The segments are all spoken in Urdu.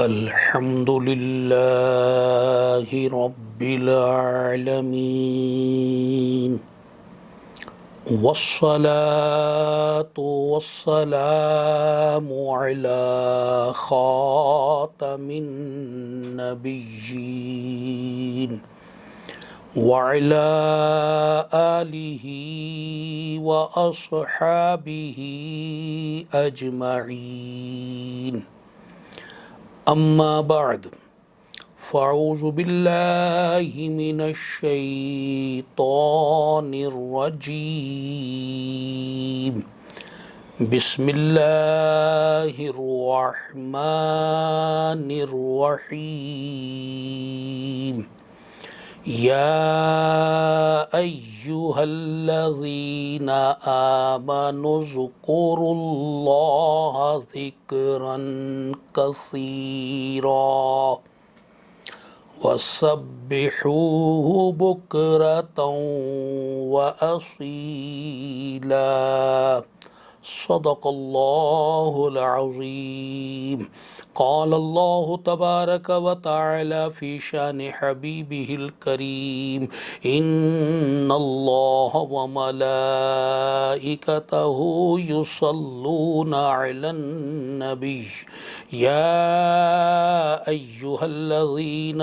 الحمد لله رب العالمين والصلاة والسلام على خاتم النبيين وعلى آله وأصحابه أجمعين أما بعد فأعوذ بالله من الشيطان الرجيم بسم الله الرحمن الرحيم يا أيها الذين آمنوا اذكروا الله ذكرا كثيرا وسبحوه بكرة وأصيلا صدق الله العظيم. قال الله تبارك وتعالى في شان حبيبه الكريم إن الله وملائكته يصلون على النبي يا أيها الذين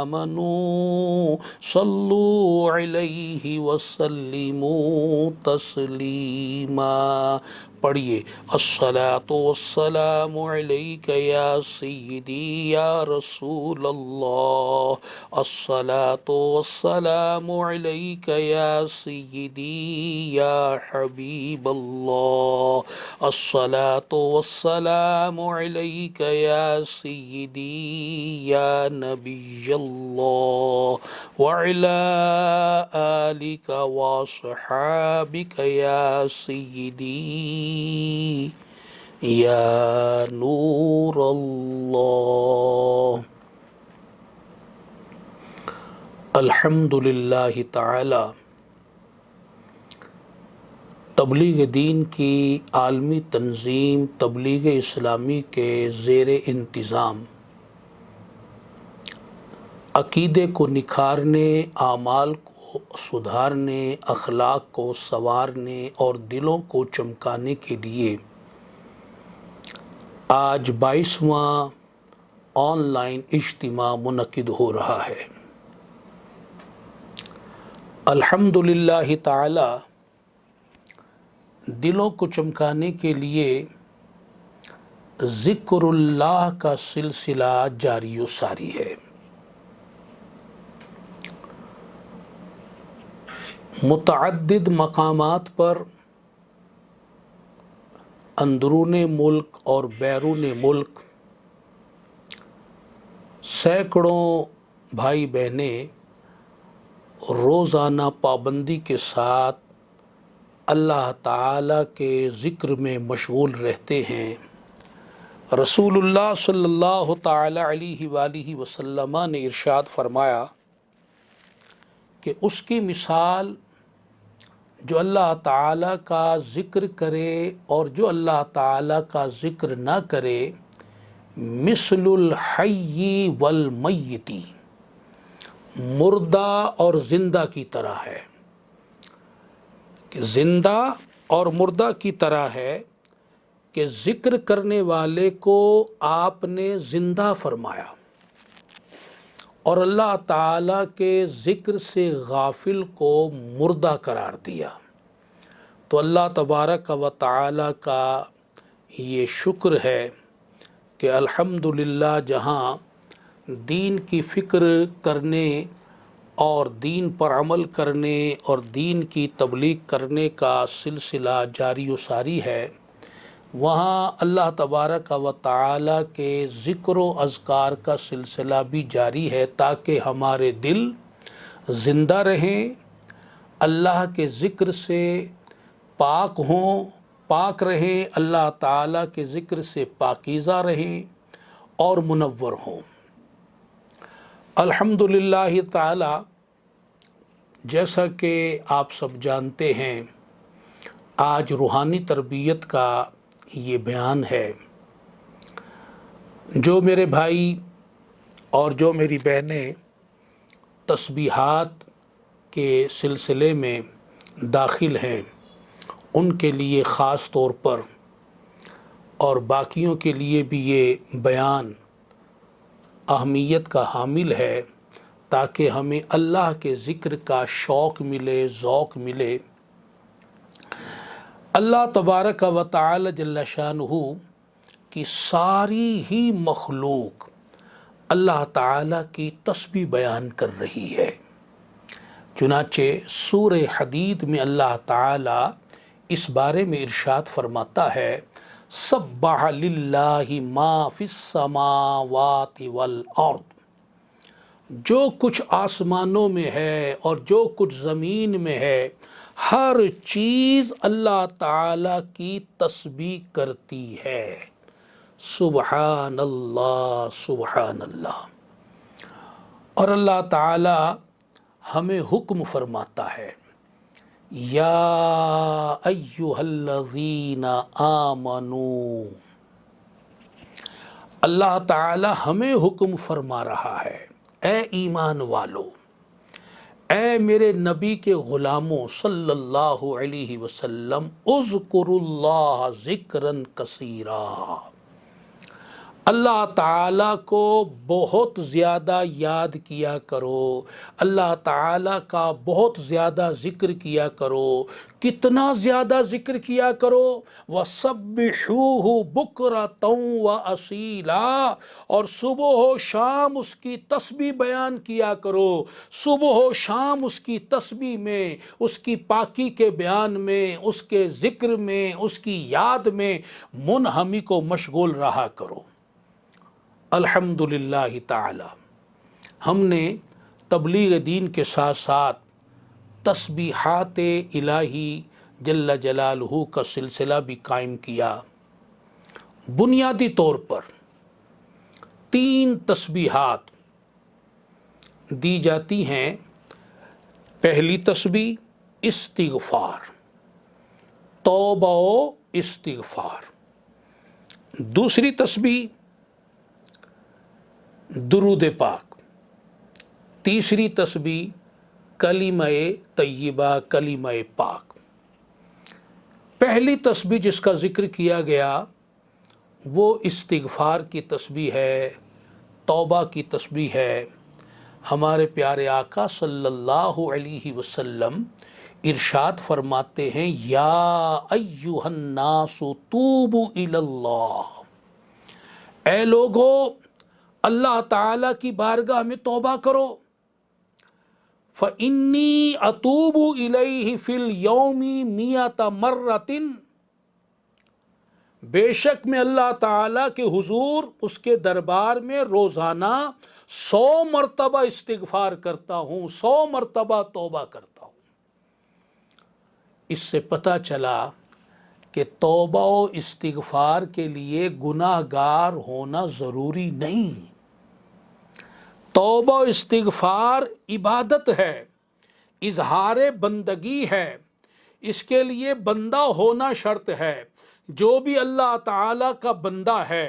آمنوا صلوا عليه وسلموا تسليما. پڑھیے الصلاۃ والسلام علیک یا سیدی یا رسول اللہ، الصلاۃ والسلام علیک یا سیدی یا حبیب اللہ، الصلاۃ والسلام علیک یا سیدی یا نبی اللہ وعلی آلک واصحابک یا سیدی یا نور اللہ. الحمدللہ تعالی تبلیغ دین کی عالمی تنظیم تبلیغ اسلامی کے زیر انتظام عقیدے کو نکھارنے، اعمال کو سدھارنے، اخلاق کو سنوارنے اور دلوں کو چمکانے کے لیے آج 22واں آن لائن اجتماع منعقد ہو رہا ہے. الحمدللہ تعالی دلوں کو چمکانے کے لیے ذکر اللہ کا سلسلہ جاری و ساری ہے. متعدد مقامات پر اندرون ملک اور بیرون ملک سینکڑوں بھائی بہنیں روزانہ پابندی کے ساتھ اللہ تعالیٰ کے ذکر میں مشغول رہتے ہیں. رسول اللہ صلی اللہ تعالی علیہ وآلہ وسلم نے ارشاد فرمایا کہ اس کی مثال جو اللہ تعالیٰ کا ذکر کرے اور جو اللہ تعالیٰ کا ذکر نہ کرے مثل الحی والمیتی، مردہ اور زندہ کی طرح ہے. کہ زندہ اور مردہ کی طرح ہے کہ ذکر کرنے والے کو آپ نے زندہ فرمایا اور اللہ تعالیٰ کے ذکر سے غافل کو مردہ قرار دیا. تو اللہ تبارک و تعالیٰ کا یہ شکر ہے کہ الحمدللہ جہاں دین کی فکر کرنے اور دین پر عمل کرنے اور دین کی تبلیغ کرنے کا سلسلہ جاری و ساری ہے، وہاں اللہ تبارک و تعالیٰ کے ذکر و اذکار کا سلسلہ بھی جاری ہے تاکہ ہمارے دل زندہ رہیں، اللہ کے ذکر سے پاک ہوں، پاک رہیں، اللہ تعالیٰ کے ذکر سے پاکیزہ رہیں اور منور ہوں. الحمدللہ تعالی جیسا کہ آپ سب جانتے ہیں آج روحانی تربیت کا یہ بیان ہے. جو میرے بھائی اور جو میری بہنیں تسبیحات کے سلسلے میں داخل ہیں، ان کے لیے خاص طور پر اور باقیوں کے لیے بھی یہ بیان اہمیت کا حامل ہے، تاکہ ہمیں اللہ کے ذکر کا شوق ملے، ذوق ملے۔ اللہ تبارک و تعالی جل شانہ کی ساری ہی مخلوق اللہ تعالی کی تسبیح بیان کر رہی ہے۔ چنانچہ سورہ حدید میں اللہ تعالی اس بارے میں ارشاد فرماتا ہے، سبح للہ ما فی السماوات والارض، جو کچھ آسمانوں میں ہے اور جو کچھ زمین میں ہے، ہر چیز اللہ تعالی کی تسبیح کرتی ہے۔ سبحان اللہ، سبحان اللہ۔ اور اللہ تعالی ہمیں حکم فرماتا ہے، یا ایھا الذین آمنو، اللہ تعالی ہمیں حکم فرما رہا ہے، اے ایمان والو، اے میرے نبی کے غلاموں صلی اللہ علیہ وسلم، اذکروا اللہ ذکرا کثیرا، اللہ تعالیٰ کو بہت زیادہ یاد کیا کرو، اللہ تعالیٰ کا بہت زیادہ ذکر کیا کرو۔ کتنا زیادہ ذکر کیا کرو؟ وَسَبِّحُوهُ بُكْرَةً وَأَصِيلًا، اور صبح و شام اس کی تسبیح بیان کیا کرو، صبح و شام اس کی تسبیح میں، اس کی پاکی کے بیان میں، اس کے ذکر میں، اس کی یاد میں منہمک و مشغول رہا کرو۔ الحمدللہ تعالی ہم نے تبلیغ دین کے ساتھ ساتھ تسبیحات الہی جل جلالہ کا سلسلہ بھی قائم کیا۔ بنیادی طور پر 3 تسبیحات دی جاتی ہیں۔ پہلی تسبیح استغفار، توبہ و استغفار۔ دوسری تسبیح درود پاک۔ تیسری تسبیح کلمہ طیبہ، کلمہ پاک۔ پہلی تسبیح جس کا ذکر کیا گیا وہ استغفار کی تسبیح ہے، توبہ کی تسبیح ہے۔ ہمارے پیارے آقا صلی اللہ علیہ وسلم ارشاد فرماتے ہیں، یا ایھا الناس توبوا الی اللہ، اے لوگو اللہ تعالیٰ کی بارگاہ میں توبہ کرو۔ فَإِنِّي أَتُوبُ إِلَيْهِ فِي الْيَوْمِ 100 مرة، بے شک میں اللہ تعالیٰ کے حضور اس کے دربار میں روزانہ 100 مرتبہ استغفار کرتا ہوں، 100 مرتبہ توبہ کرتا ہوں۔ اس سے پتہ چلا کہ توبہ و استغفار کے لیے گناہ گار ہونا ضروری نہیں۔ توبہ و استغفار عبادت ہے، اظہار بندگی ہے، اس کے لیے بندہ ہونا شرط ہے۔ جو بھی اللہ تعالیٰ کا بندہ ہے،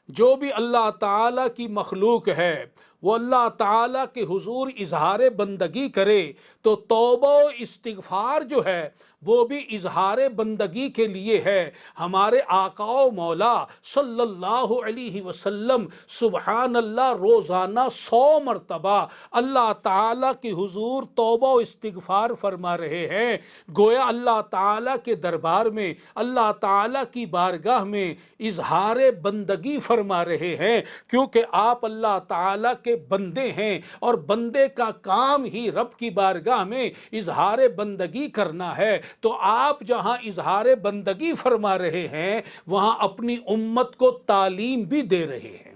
جو بھی اللہ تعالیٰ کی مخلوق ہے، وہ اللہ تعالیٰ کے حضور اظہار بندگی کرے تو توبہ و استغفار جو ہے وہ بھی اظہار بندگی کے لیے ہے۔ ہمارے آقا و مولا صلی اللہ علیہ وسلم سبحان اللہ روزانہ 100 مرتبہ اللہ تعالیٰ کے حضور توبہ و استغفار فرما رہے ہیں۔ گویا اللہ تعالیٰ کے دربار میں، اللہ تعالیٰ کی بارگاہ میں اظہار بندگی فرما رہے ہیں، کیونکہ آپ اللہ تعالیٰ کے بندے ہیں اور بندے کا کام ہی رب کی بارگاہ میں اظہار بندگی کرنا ہے۔ تو آپ جہاں اظہار بندگی فرما رہے ہیں وہاں اپنی امت کو تعلیم بھی دے رہے ہیں۔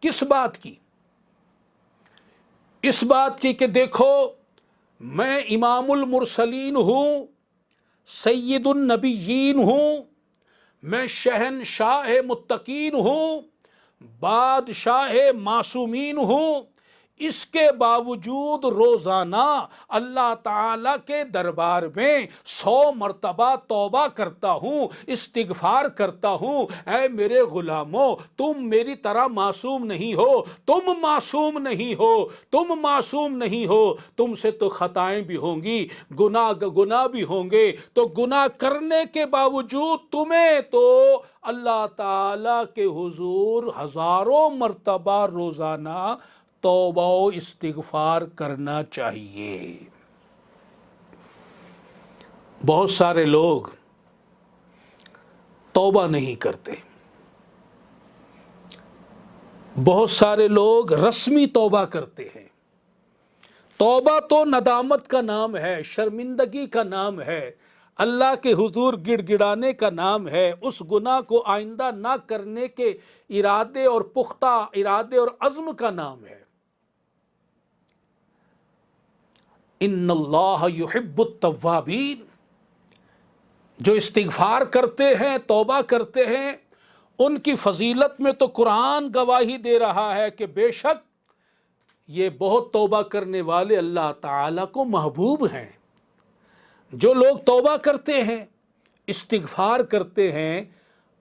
کس بات کی؟ اس بات کی کہ دیکھو میں امام المرسلین ہوں، سید النبیین ہوں، میں شہنشاہ متقین ہوں، بادشاہ معصومین ہوں، اس کے باوجود روزانہ اللہ تعالیٰ کے دربار میں 100 مرتبہ توبہ کرتا ہوں، استغفار کرتا ہوں۔ اے میرے غلاموں، تم میری طرح معصوم نہیں ہو، تم معصوم نہیں ہو، تم معصوم نہیں ہو، تم سے تو خطائیں بھی ہوں گی، گناہ بھی ہوں گے، تو گناہ کرنے کے باوجود تمہیں تو اللہ تعالیٰ کے حضور ہزاروں مرتبہ روزانہ توبہ و استغفار کرنا چاہیے۔ بہت سارے لوگ توبہ نہیں کرتے، بہت سارے لوگ رسمی توبہ کرتے ہیں۔ توبہ تو ندامت کا نام ہے، شرمندگی کا نام ہے، اللہ کے حضور گڑ گڑانے کا نام ہے، اس گناہ کو آئندہ نہ کرنے کے ارادے اور پختہ ارادے اور عزم کا نام ہے۔ ان اللہ یحب التوابین، جو استغفار کرتے ہیں، توبہ کرتے ہیں، ان کی فضیلت میں تو قرآن گواہی دے رہا ہے کہ بے شک یہ بہت توبہ کرنے والے اللہ تعالیٰ کو محبوب ہیں۔ جو لوگ توبہ کرتے ہیں، استغفار کرتے ہیں،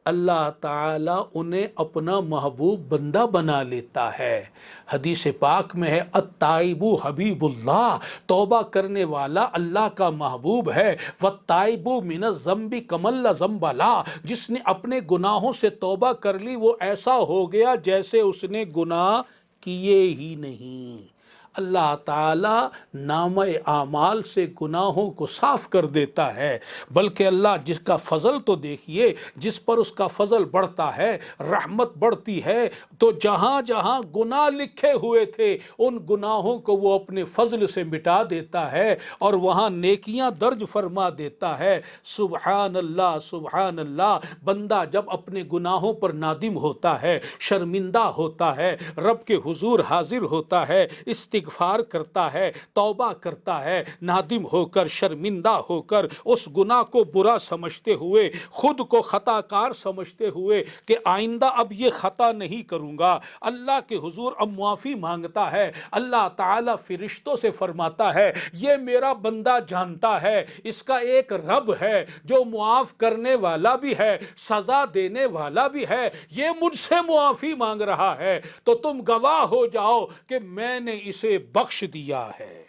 اللہ تعالیٰ انہیں اپنا محبوب بندہ بنا لیتا ہے۔ حدیث پاک میں ہے التائب حبیب اللہ، توبہ کرنے والا اللہ کا محبوب ہے۔ والتائب من الذنب کمن لا ذنب لہ، جس نے اپنے گناہوں سے توبہ کر لی وہ ایسا ہو گیا جیسے اس نے گناہ کیے ہی نہیں۔ اللہ تعالیٰ نامہ اعمال سے گناہوں کو صاف کر دیتا ہے، بلکہ اللہ جس کا فضل تو دیکھیے، جس پر اس کا فضل بڑھتا ہے، رحمت بڑھتی ہے، تو جہاں جہاں گناہ لکھے ہوئے تھے ان گناہوں کو وہ اپنے فضل سے مٹا دیتا ہے اور وہاں نیکیاں درج فرما دیتا ہے۔ سبحان اللہ، سبحان اللہ۔ بندہ جب اپنے گناہوں پر نادم ہوتا ہے، شرمندہ ہوتا ہے، رب کے حضور حاضر ہوتا ہے، استغفار کرتا ہے، توبہ کرتا ہے، نادم ہو کر، شرمندہ ہو کر، اس گناہ کو برا سمجھتے ہوئے، خود کو خطا کار سمجھتے ہوئے کہ آئندہ اب یہ خطا نہیں کروں گا، اللہ کے حضور اب معافی مانگتا ہے۔ اللہ تعالیٰ فرشتوں سے فرماتا ہے یہ میرا بندہ جانتا ہے اس کا ایک رب ہے جو معاف کرنے والا بھی ہے، سزا دینے والا بھی ہے، یہ مجھ سے معافی مانگ رہا ہے، تو تم گواہ ہو جاؤ کہ میں نے اسے بخش دیا ہے۔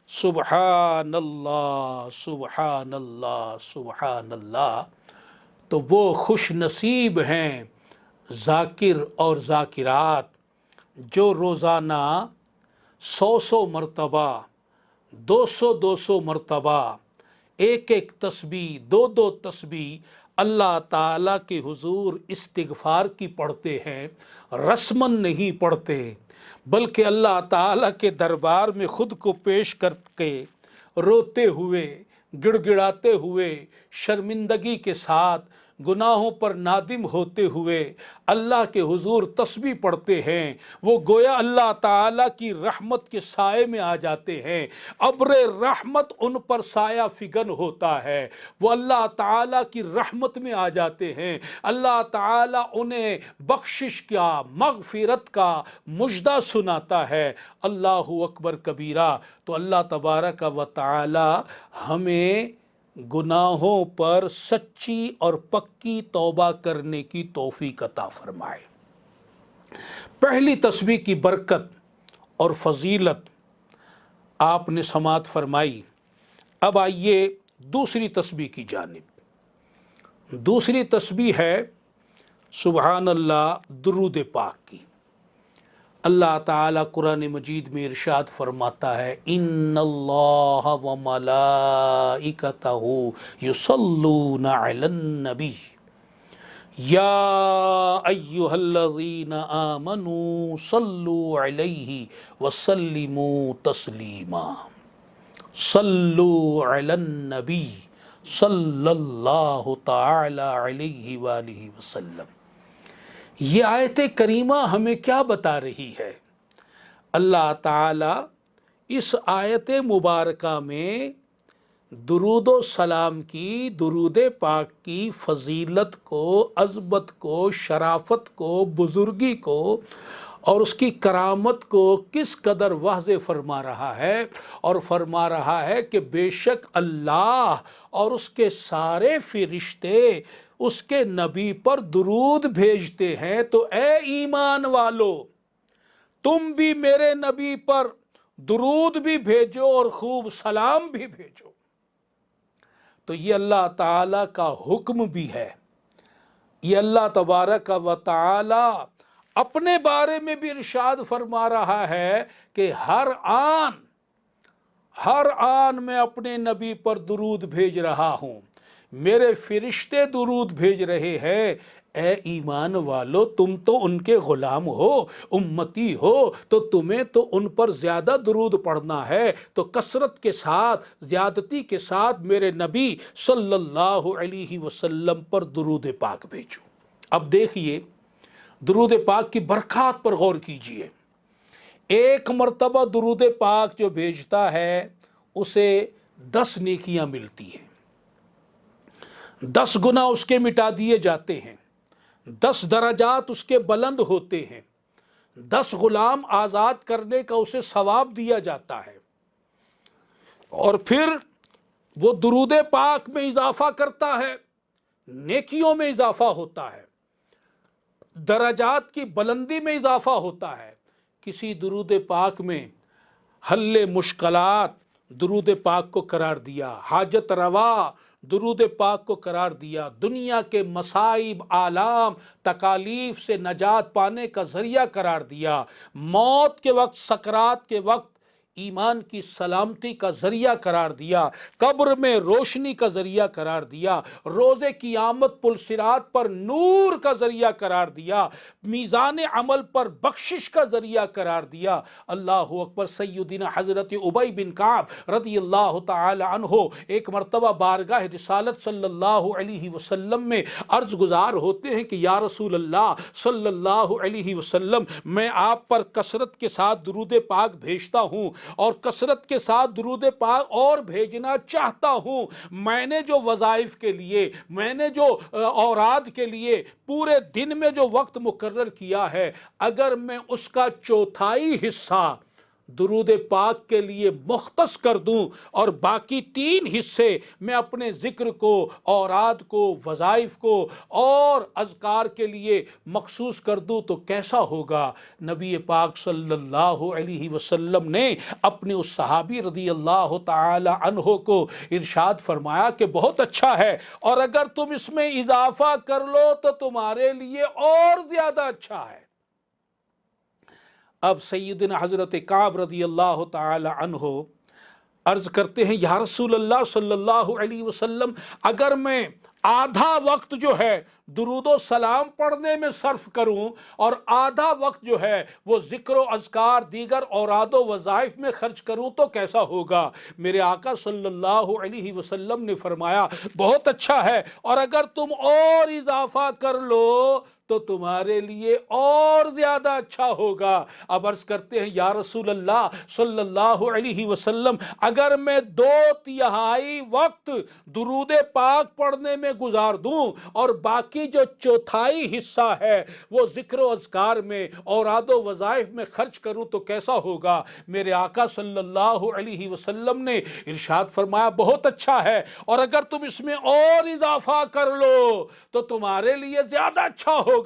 سبحان اللہ، سبحان اللہ، سبحان اللہ۔ تو وہ خوش نصیب ہیں ذاکر اور ذاکرات جو روزانہ 100 مرتبہ، 200 مرتبہ، ایک تسبیح، 2 تسبیح اللہ تعالیٰ کے حضور استغفار کی پڑھتے ہیں، رسماً نہیں پڑھتے، بلکہ اللہ تعالیٰ کے دربار میں خود کو پیش کر کے روتے ہوئے، گڑ گڑاتے ہوئے، شرمندگی کے ساتھ، گناہوں پر نادم ہوتے ہوئے اللہ کے حضور تسبیح پڑھتے ہیں، وہ گویا اللہ تعالیٰ کی رحمت کے سائے میں آ جاتے ہیں، ابر رحمت ان پر سایہ فگن ہوتا ہے، وہ اللہ تعالیٰ کی رحمت میں آ جاتے ہیں، اللہ تعالیٰ انہیں بخشش کا، مغفرت کا مژدہ سناتا ہے۔ اللہ اکبر کبیرہ۔ تو اللہ تبارک و تعالی ہمیں گناہوں پر سچی اور پکی توبہ کرنے کی توفیق عطا فرمائے۔ پہلی تسبیح کی برکت اور فضیلت آپ نے سماعت فرمائی۔ اب آئیے دوسری تسبیح کی جانب۔ دوسری تسبیح ہے سبحان اللہ، درود پاک کی۔ اللہ تعالیٰ قرآن مجید میں ارشاد فرماتا ہے ان اللہ و ملائکتہ یصلون علی النبی یا ایہا الذین آمنوا صلوا علیہ وسلموا تسلیما۔ صلوا علی النبی صلی اللہ تعالی علیہ وآلہ وسلم۔ یہ آیت کریمہ ہمیں کیا بتا رہی ہے؟ اللہ تعالیٰ اس آیت مبارکہ میں درود و سلام کی، درود پاک کی فضیلت کو، عظمت کو، شرافت کو، بزرگی کو اور اس کی کرامت کو کس قدر واضح فرما رہا ہے، اور فرما رہا ہے کہ بے شک اللہ اور اس کے سارے فرشتے اس کے نبی پر درود بھیجتے ہیں، تو اے ایمان والو تم بھی میرے نبی پر درود بھی بھیجو اور خوب سلام بھی بھیجو۔ تو یہ اللہ تعالیٰ کا حکم بھی ہے، یہ اللہ تبارک و تعالی اپنے بارے میں بھی ارشاد فرما رہا ہے کہ ہر آن میں اپنے نبی پر درود بھیج رہا ہوں، میرے فرشتے درود بھیج رہے ہیں۔ اے ایمان والو تم تو ان کے غلام ہو، امتی ہو، تو تمہیں تو ان پر زیادہ درود پڑھنا ہے، تو کثرت کے ساتھ، زیادتی کے ساتھ میرے نبی صلی اللہ علیہ وسلم پر درود پاک بھیجو۔ اب دیکھیے درود پاک کی برکات پر غور کیجئے۔ ایک مرتبہ درود پاک جو بھیجتا ہے اسے 10 نیکیاں ملتی ہیں، 10 گناہ اس کے مٹا دیے جاتے ہیں، 10 درجات اس کے بلند ہوتے ہیں، 10 غلام آزاد کرنے کا اسے ثواب دیا جاتا ہے، اور پھر وہ درود پاک میں اضافہ کرتا ہے، نیکیوں میں اضافہ ہوتا ہے، درجات کی بلندی میں اضافہ ہوتا ہے۔ کسی درود پاک میں حل مشکلات درود پاک کو قرار دیا، حاجت روا درود پاک کو قرار دیا، دنیا کے مصائب آلام تکالیف سے نجات پانے کا ذریعہ قرار دیا، موت کے وقت سکرات کے وقت ایمان کی سلامتی کا ذریعہ قرار دیا، قبر میں روشنی کا ذریعہ قرار دیا، روز قیامت پل صراط پر نور کا ذریعہ قرار دیا، میزان عمل پر بخشش کا ذریعہ قرار دیا۔ اللہ اکبر۔ سیدنا حضرت ابی بن کعب رضی اللہ تعالی عنہ ایک مرتبہ بارگاہ رسالت صلی اللہ علیہ وسلم میں عرض گزار ہوتے ہیں کہ یا رسول اللہ صلی اللہ علیہ وسلم، میں آپ پر کثرت کے ساتھ درود پاک بھیجتا ہوں اور کثرت کے ساتھ درود پاک اور بھیجنا چاہتا ہوں۔ میں نے جو وظائف کے لیے، میں نے جو اوراد کے لیے پورے دن میں جو وقت مقرر کیا ہے، اگر میں اس کا چوتھائی حصہ درود پاک کے لیے مختص کر دوں اور باقی 3 حصے میں اپنے ذکر کو، اوراد کو، وظائف کو اور اذکار کے لیے مخصوص کر دوں تو کیسا ہوگا؟ نبی پاک صلی اللہ علیہ وسلم نے اپنے اس صحابی رضی اللہ تعالی عنہ کو ارشاد فرمایا کہ بہت اچھا ہے، اور اگر تم اس میں اضافہ کر لو تو تمہارے لیے اور زیادہ اچھا ہے۔ اب سیدنا حضرت کعب رضی اللہ تعالی عنہ عرض کرتے ہیں یا رسول اللہ صلی اللہ علیہ وسلم، اگر میں آدھا وقت جو ہے درود و سلام پڑھنے میں صرف کروں اور آدھا وقت جو ہے وہ ذکر و اذکار دیگر اوراد و وظائف میں خرچ کروں تو کیسا ہوگا؟ میرے آقا صلی اللہ علیہ وسلم نے فرمایا بہت اچھا ہے، اور اگر تم اور اضافہ کر لو تو تمہارے لیے اور زیادہ اچھا ہوگا۔ اب عرض کرتے ہیں یا رسول اللہ صلی اللہ علیہ وسلم، اگر میں 2/3 وقت درود پاک پڑھنے میں گزار دوں اور باقی جو چوتھائی حصہ ہے وہ ذکر و اذکار میں، اوراد و وظائف میں خرچ کروں تو کیسا ہوگا؟ میرے آقا صلی اللہ علیہ وسلم نے ارشاد فرمایا بہت اچھا ہے، اور اگر تم اس میں اور اضافہ کر لو تو تمہارے لیے زیادہ اچھا ہوگا۔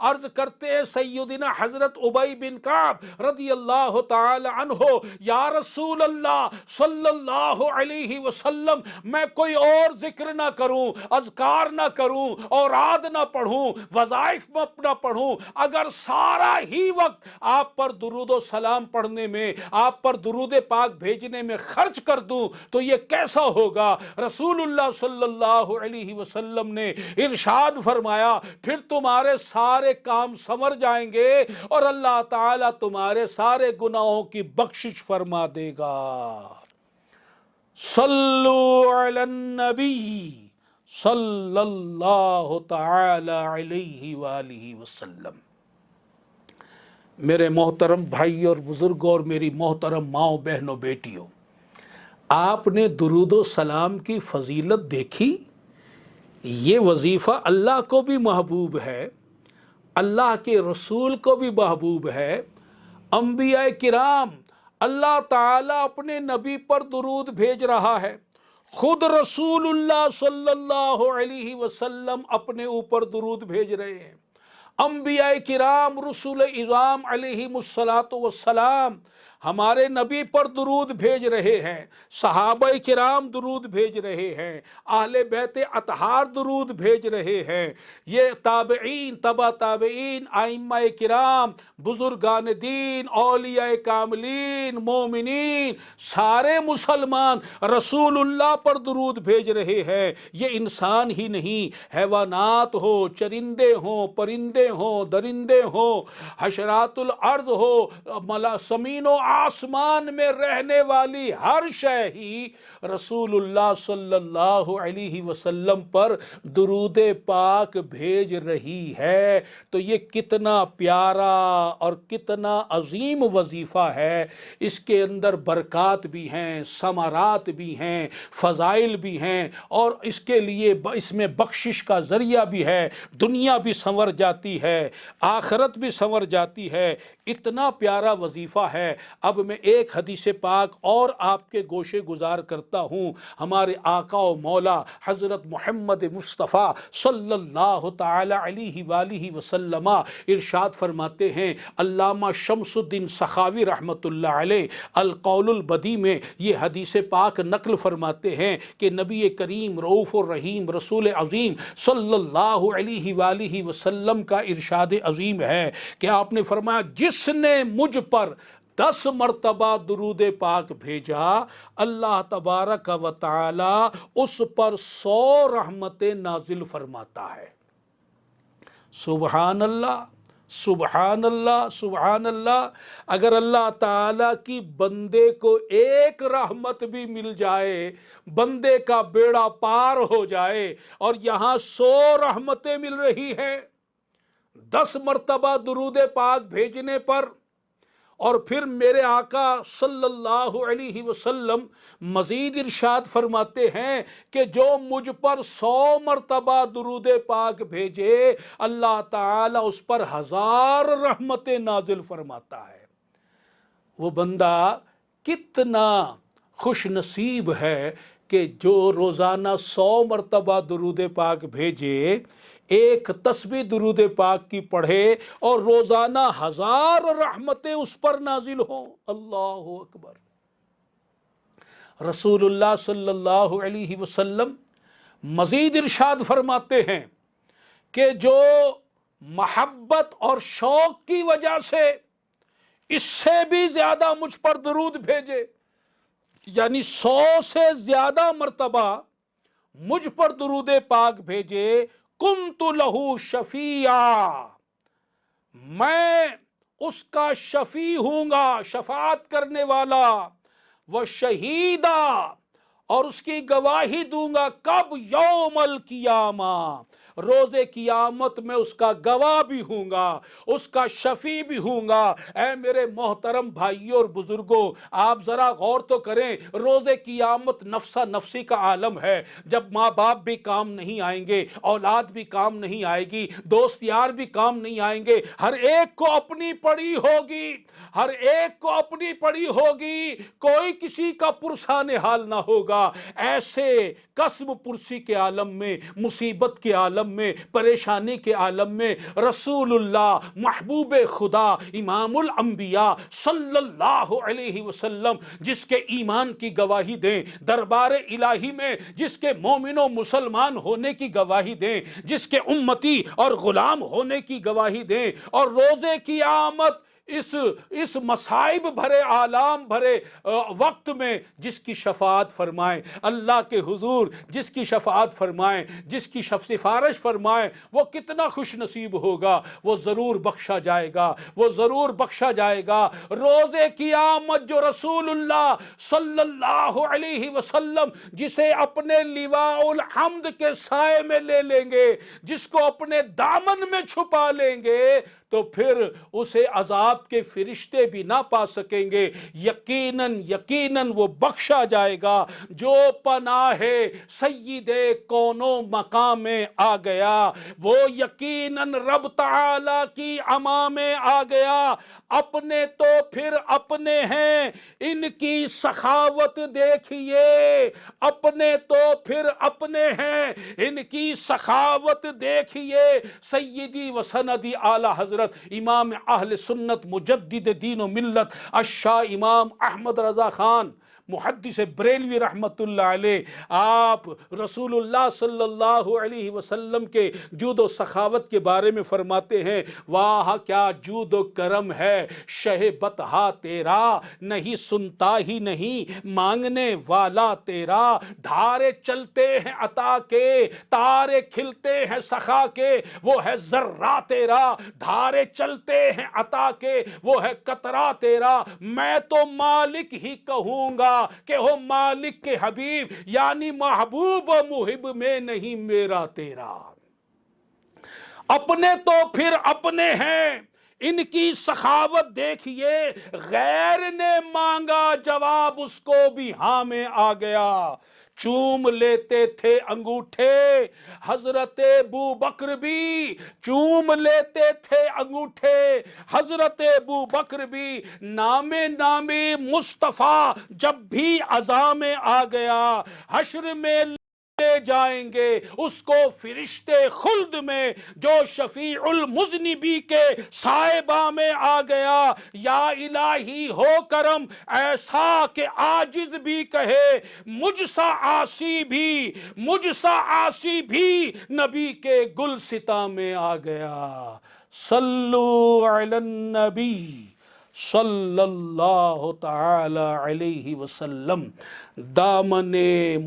عرض کرتے ہیں سیدنا حضرت ابی بن کعب رضی اللہ تعالی عنہ، یا رسول اللہ صلی اللہ علیہ وسلم، میں کوئی اور ذکر نہ کروں، اذکار نہ کروں، اوراد نہ پڑھوں، وظائف نہ پڑھوں، اگر سارا ہی وقت آپ پر درود و سلام پڑھنے میں، آپ پر درود پاک بھیجنے میں خرچ کر دوں تو یہ کیسا ہوگا؟ رسول اللہ صلی اللہ علیہ وسلم نے ارشاد فرمایا پھر تمہارے سارے کام سنور جائیں گے اور اللہ تعالیٰ تمہارے سارے گناہوں کی بخشش فرما دے گا۔ صلو علی النبی صلی اللہ تعالی علیہ وآلہ وسلم۔ میرے محترم بھائی اور بزرگوں اور میری محترم ماؤں بہنوں بیٹیوں، آپ نے درود و سلام کی فضیلت دیکھی؟ یہ وظیفہ اللہ کو بھی محبوب ہے اللہ کے رسول کو بھی محبوب ہے، انبیاء کرام، اللہ تعالیٰ اپنے نبی پر درود بھیج رہا ہے، خود رسول اللہ صلی اللہ علیہ وسلم اپنے اوپر درود بھیج رہے ہیں، انبیاء کرام رسول اعظام علیہم الصلاۃ والسلام ہمارے نبی پر درود بھیج رہے ہیں، صحابہ کرام درود بھیج رہے ہیں، اہل بیت اطہار درود بھیج رہے ہیں، یہ تابعین، تبع تابعین، ائمہ کرام، بزرگان دین، اولیاء کاملین، مومنین، سارے مسلمان رسول اللہ پر درود بھیج رہے ہیں۔ یہ انسان ہی نہیں، حیوانات ہو، چرندے ہوں، پرندے ہوں، درندے ہوں، حشرات الارض ہو، زمین و آسمان میں رہنے والی ہر شے ہی رسول اللہ صلی اللہ علیہ وسلم پر درود پاک بھیج رہی ہے۔ تو یہ کتنا پیارا اور کتنا عظیم وظیفہ ہے، اس کے اندر برکات بھی ہیں، ثمرات بھی ہیں، فضائل بھی ہیں، اور اس کے لیے اس میں بخشش کا ذریعہ بھی ہے، دنیا بھی سنور جاتی ہے، آخرت بھی سنور جاتی ہے، اتنا پیارا وظیفہ ہے۔ اب میں ایک حدیث پاک اور آپ کے گوشے گزار کرتا ہوں، ہمارے آقا و مولا حضرت محمد مصطفیٰ صلی اللہ تعالی علیہ وآلہ وسلم ارشاد فرماتے ہیں، علامہ شمس الدین سخاوی رحمۃ اللہ علیہ القول البدی میں یہ حدیث پاک نقل فرماتے ہیں کہ نبی کریم رؤوف الرحیم رسول عظیم صلی اللہ علیہ وآلہ وسلم کا ارشاد عظیم ہے کہ آپ نے فرمایا، جس نے مجھ پر 10 مرتبہ درود پاک بھیجا، اللہ تبارک و تعالی اس پر 100 رحمتیں نازل فرماتا ہے۔ سبحان اللہ، سبحان اللہ، سبحان اللہ۔ اگر اللہ تعالیٰ کی بندے کو ایک رحمت بھی مل جائے، بندے کا بیڑا پار ہو جائے، اور یہاں 100 رحمتیں مل رہی ہیں 10 مرتبہ درود پاک بھیجنے پر، اور پھر میرے آقا صلی اللہ علیہ وسلم مزید ارشاد فرماتے ہیں کہ جو مجھ پر 100 مرتبہ درود پاک بھیجے، اللہ تعالیٰ اس پر 1000 رحمتیں نازل فرماتا ہے۔ وہ بندہ کتنا خوش نصیب ہے کہ جو روزانہ 100 مرتبہ درود پاک بھیجے، ایک تسبیح درود پاک کی پڑھے، اور روزانہ 1000 رحمتیں اس پر نازل ہوں۔ اللہ اکبر۔ رسول اللہ صلی اللہ علیہ وسلم مزید ارشاد فرماتے ہیں کہ جو محبت اور شوق کی وجہ سے اس سے بھی زیادہ مجھ پر درود بھیجے، یعنی 100 سے زیادہ مرتبہ مجھ پر درود پاک بھیجے، کنت لہو شفیعا، میں اس کا شفیع ہوں گا، شفاعت کرنے والا، وہ شہیدا، اور اس کی گواہی دوں گا، کب؟ یوم القیامہ، روز قیامت میں اس کا گواہ بھی ہوں گا، اس کا شفیع بھی ہوں گا۔ اے میرے محترم بھائیوں اور بزرگوں، آپ ذرا غور تو کریں، روز قیامت نفسا نفسی کا عالم ہے، جب ماں باپ بھی کام نہیں آئیں گے، اولاد بھی کام نہیں آئے گی، دوست یار بھی کام نہیں آئیں گے، ہر ایک کو اپنی پڑی ہوگی، ہر ایک کو اپنی پڑی ہوگی، کوئی کسی کا پرسان حال نہ ہوگا۔ ایسے قسم پرسی کے عالم میں، مصیبت کے عالم میں، پریشانی کے عالم میں، رسول اللہ محبوب خدا امام الانبیاء صلی اللہ علیہ وسلم جس کے ایمان کی گواہی دیں، دربار الہی میں جس کے مومن و مسلمان ہونے کی گواہی دیں، جس کے امتی اور غلام ہونے کی گواہی دیں، اور روز قیامت اس مصائب بھرے عالم بھرے وقت میں جس کی شفاعت فرمائیں، اللہ کے حضور جس کی شفاعت فرمائیں، جس کی سفارش فرمائیں، وہ کتنا خوش نصیب ہوگا، وہ ضرور بخشا جائے گا، وہ ضرور بخشا جائے گا۔ روز قیامت جو رسول اللہ صلی اللہ علیہ وسلم جسے اپنے لواء الحمد کے سائے میں لے لیں گے، جس کو اپنے دامن میں چھپا لیں گے، تو پھر اسے عذاب کے فرشتے بھی نہ پا سکیں گے۔ یقیناً یقیناً وہ بخشا جائے گا جو پناہ سید کون و مقام میں آ گیا، وہ یقیناً رب تعالی کی اما میں آ گیا۔ اپنے تو پھر اپنے ہیں، ان کی سخاوت دیکھیے، اپنے تو پھر اپنے ہیں، ان کی سخاوت دیکھیے۔ سیدی و سندی اعلی حضرت امام اہل سنت مجدد دین و ملت الشاہ امام احمد رضا خان محدث بریلوی رحمت اللہ علیہ، آپ رسول اللہ صلی اللہ علیہ وسلم کے جود و سخاوت کے بارے میں فرماتے ہیں، واہ کیا جود و کرم ہے شہ بطحا تیرا، نہیں سنتا ہی نہیں مانگنے والا تیرا، دھارے چلتے ہیں عطا کے، تارے کھلتے ہیں سخا کے، وہ ہے ذرہ تیرا، دھارے چلتے ہیں عطا کے، وہ ہے قطرہ تیرا۔ میں تو مالک ہی کہوں گا کہ ہو مالک کے حبیب، یعنی محبوب و محب میں نہیں میرا تیرا۔ اپنے تو پھر اپنے ہیں، ان کی سخاوت دیکھیے، غیر نے مانگا جواب اس کو بھی ہاں میں آ گیا۔ چوم لیتے تھے انگوٹھے حضرت ابو بکر بھی، چوم لیتے تھے انگوٹھے حضرت ابو بکر بھی، نام مصطفیٰ جب بھی عزا میں آ گیا، حشر میں لے جائیں گے اس کو فرشتے خلد میں، جو شفیع المذنبی کے صاحبہ میں آ گیا۔ یا الہی ہو کرم ایسا کہ عاجز بھی کہے مجھ سا عاصی بھی، مجھ سا عاصی بھی نبی کے گلستاں میں آ گیا۔ صلو علی النبی صلی اللہ تعالی علیہ وسلم۔ دامن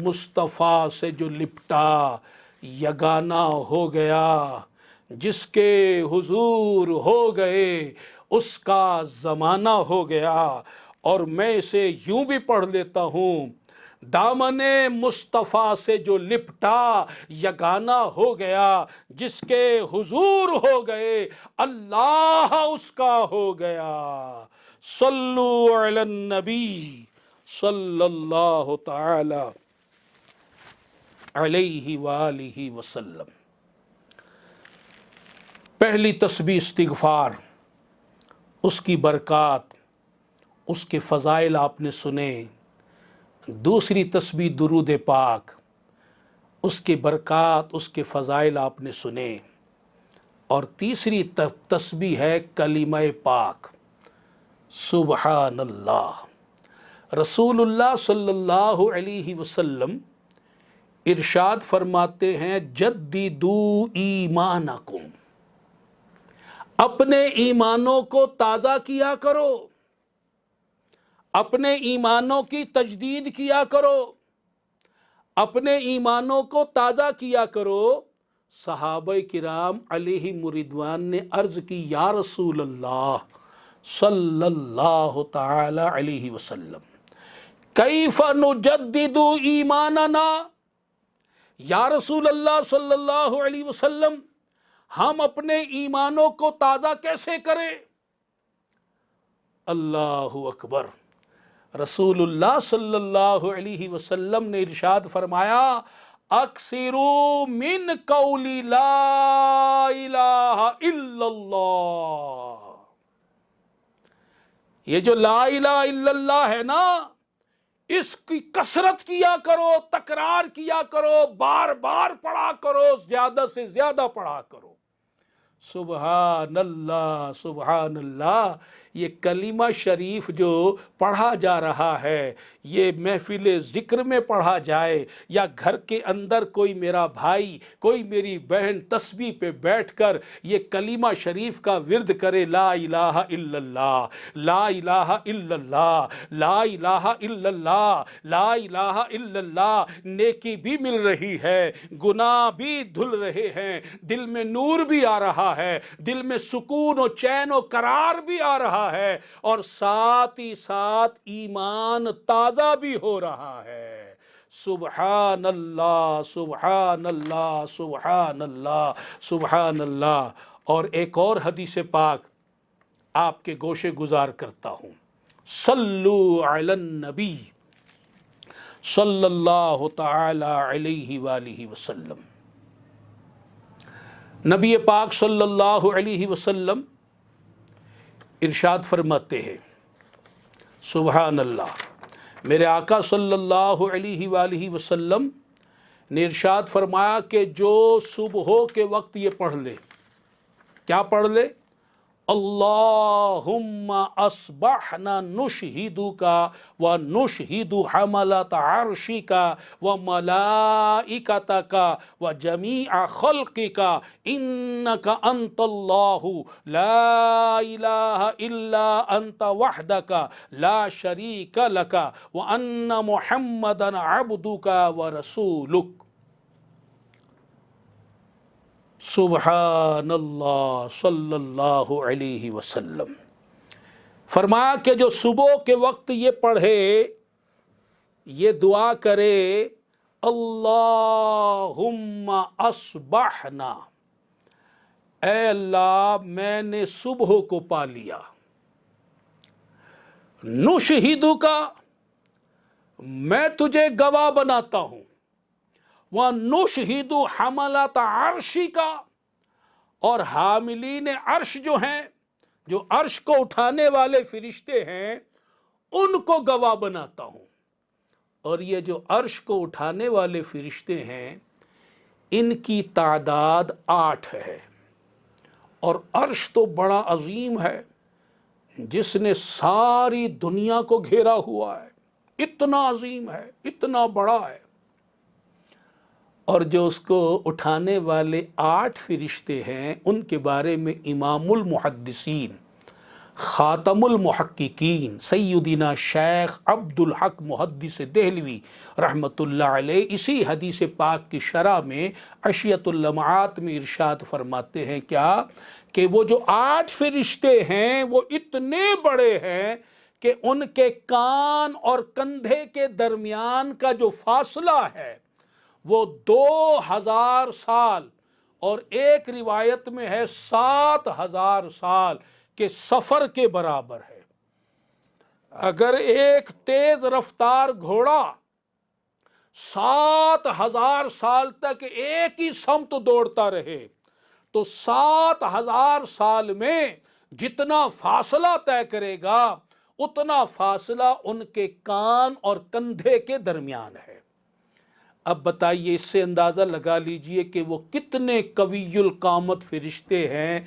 مصطفیٰ سے جو لپٹا یگانہ ہو گیا، جس کے حضور ہو گئے اس کا زمانہ ہو گیا۔ اور میں اسے یوں بھی پڑھ لیتا ہوں، دامن مصطفیٰ سے جو لپٹا یگانہ ہو گیا، جس کے حضور ہو گئے اللہ اس کا ہو گیا۔ صلو علی النبی صلی اللہ تعالی علیہ وآلہ وسلم۔ پہلی تسبیح استغفار، اس کی برکات، اس کے فضائل آپ نے سنے۔ دوسری تسبیح درود پاک، اس کے برکات، اس کے فضائل آپ نے سنے۔ اور تیسری تسبیح ہے کلمہ پاک، سبحان اللہ۔ رسول اللہ صلی اللہ علیہ وسلم ارشاد فرماتے ہیں، جددو ایمانکم، اپنے ایمانوں کو تازہ کیا کرو، اپنے ایمانوں کی تجدید کیا کرو، اپنے ایمانوں کو تازہ کیا کرو۔ صحابہ کرام علیہم رضوان نے عرض کی، یا رسول اللہ صلی اللہ تعالی علیہ وسلم، کیف نجدد ایماننا، یا رسول اللہ صلی اللہ علیہ وسلم ہم اپنے ایمانوں کو تازہ کیسے کریں؟ اللہ اکبر۔ رسول اللہ صلی اللہ علیہ وسلم نے ارشاد فرمایا، اکثروا من قول لا الہ الا اللہ۔ یہ جو لا الہ الا اللہ ہے نا، اس کی کثرت کیا کرو، تکرار کیا کرو، بار بار پڑھا کرو، زیادہ سے زیادہ پڑھا کرو۔ سبحان اللہ سبحان اللہ۔ یہ کلمہ شریف جو پڑھا جا رہا ہے، یہ محفل ذکر میں پڑھا جائے یا گھر کے اندر کوئی میرا بھائی، کوئی میری بہن تسبیح پہ بیٹھ کر یہ کلمہ شریف کا ورد کرے، لا الہ الا اللہ، لا الہ الا اللہ، لا الہ الا اللہ، لا الہ الا اللہ، نیکی بھی مل رہی ہے، گناہ بھی دھل رہے ہیں، دل میں نور بھی آ رہا ہے، دل میں سکون و چین و قرار بھی آ رہا ہے، اور ساتھ ہی ساتھ ایمان تازہ بھی ہو رہا ہے۔ سبحان اللہ سبحان اللہ سبحان اللہ سبحان اللہ۔ اور ایک اور حدیث پاک آپ کے گوشے گزار کرتا ہوں، صلو علی النبی صلی اللہ تعالی علیہ وآلہ وسلم۔ نبی پاک صلی اللہ علیہ وسلم ارشاد فرماتے ہیں، سبحان اللہ، میرے آقا صلی اللہ علیہ وآلہ وسلم نے ارشاد فرمایا کہ جو صبح کے وقت یہ پڑھ لے، کیا پڑھ لے؟ اللہم اصبحنا نشہدک و نشہد حملۃ عرشک و ملائکتک و جمیع خلقک انک انت اللہ لا الہ الا انت وحدک لا شریک لک و ان محمدا عبدک و رسولک۔ سبحان اللہ صلی اللہ علیہ وسلم۔ فرمایا کہ جو صبح کے وقت یہ پڑھے، یہ دعا کرے، اللہم اصبحنا، اے اللہ میں نے صبح کو پا لیا، نشہدک، میں تجھے گواہ بناتا ہوں، وَنُشْهِدُ حَمَلَةَ عَرْشِكَ، اور حاملین عرش جو ہیں، جو عرش کو اٹھانے والے فرشتے ہیں، ان کو گواہ بناتا ہوں۔ اور یہ جو عرش کو اٹھانے والے فرشتے ہیں، ان کی تعداد 8 ہے، اور عرش تو بڑا عظیم ہے، جس نے ساری دنیا کو گھیرا ہوا ہے، اتنا عظیم ہے، اتنا بڑا ہے۔ اور جو اس کو اٹھانے والے 8 فرشتے ہیں، ان کے بارے میں امام المحدثین خاتم المحققین سیدنا شیخ عبد الحق محدث دہلوی رحمۃ اللہ علیہ اسی حدیث پاک کی شرح میں عشیۃ اللمعات میں ارشاد فرماتے ہیں، کیا کہ وہ جو 8 فرشتے ہیں وہ اتنے بڑے ہیں کہ ان کے کان اور کندھے کے درمیان کا جو فاصلہ ہے وہ 2000 سال، اور ایک روایت میں ہے 7000 سال کے سفر کے برابر ہے۔ اگر ایک تیز رفتار گھوڑا 7000 سال تک ایک ہی سمت دوڑتا رہے تو 7000 سال میں جتنا فاصلہ طے کرے گا اتنا فاصلہ ان کے کان اور کندھے کے درمیان ہے۔ اب بتائیے، اس سے اندازہ لگا لیجئے کہ وہ کتنے قوی القامت فرشتے ہیں،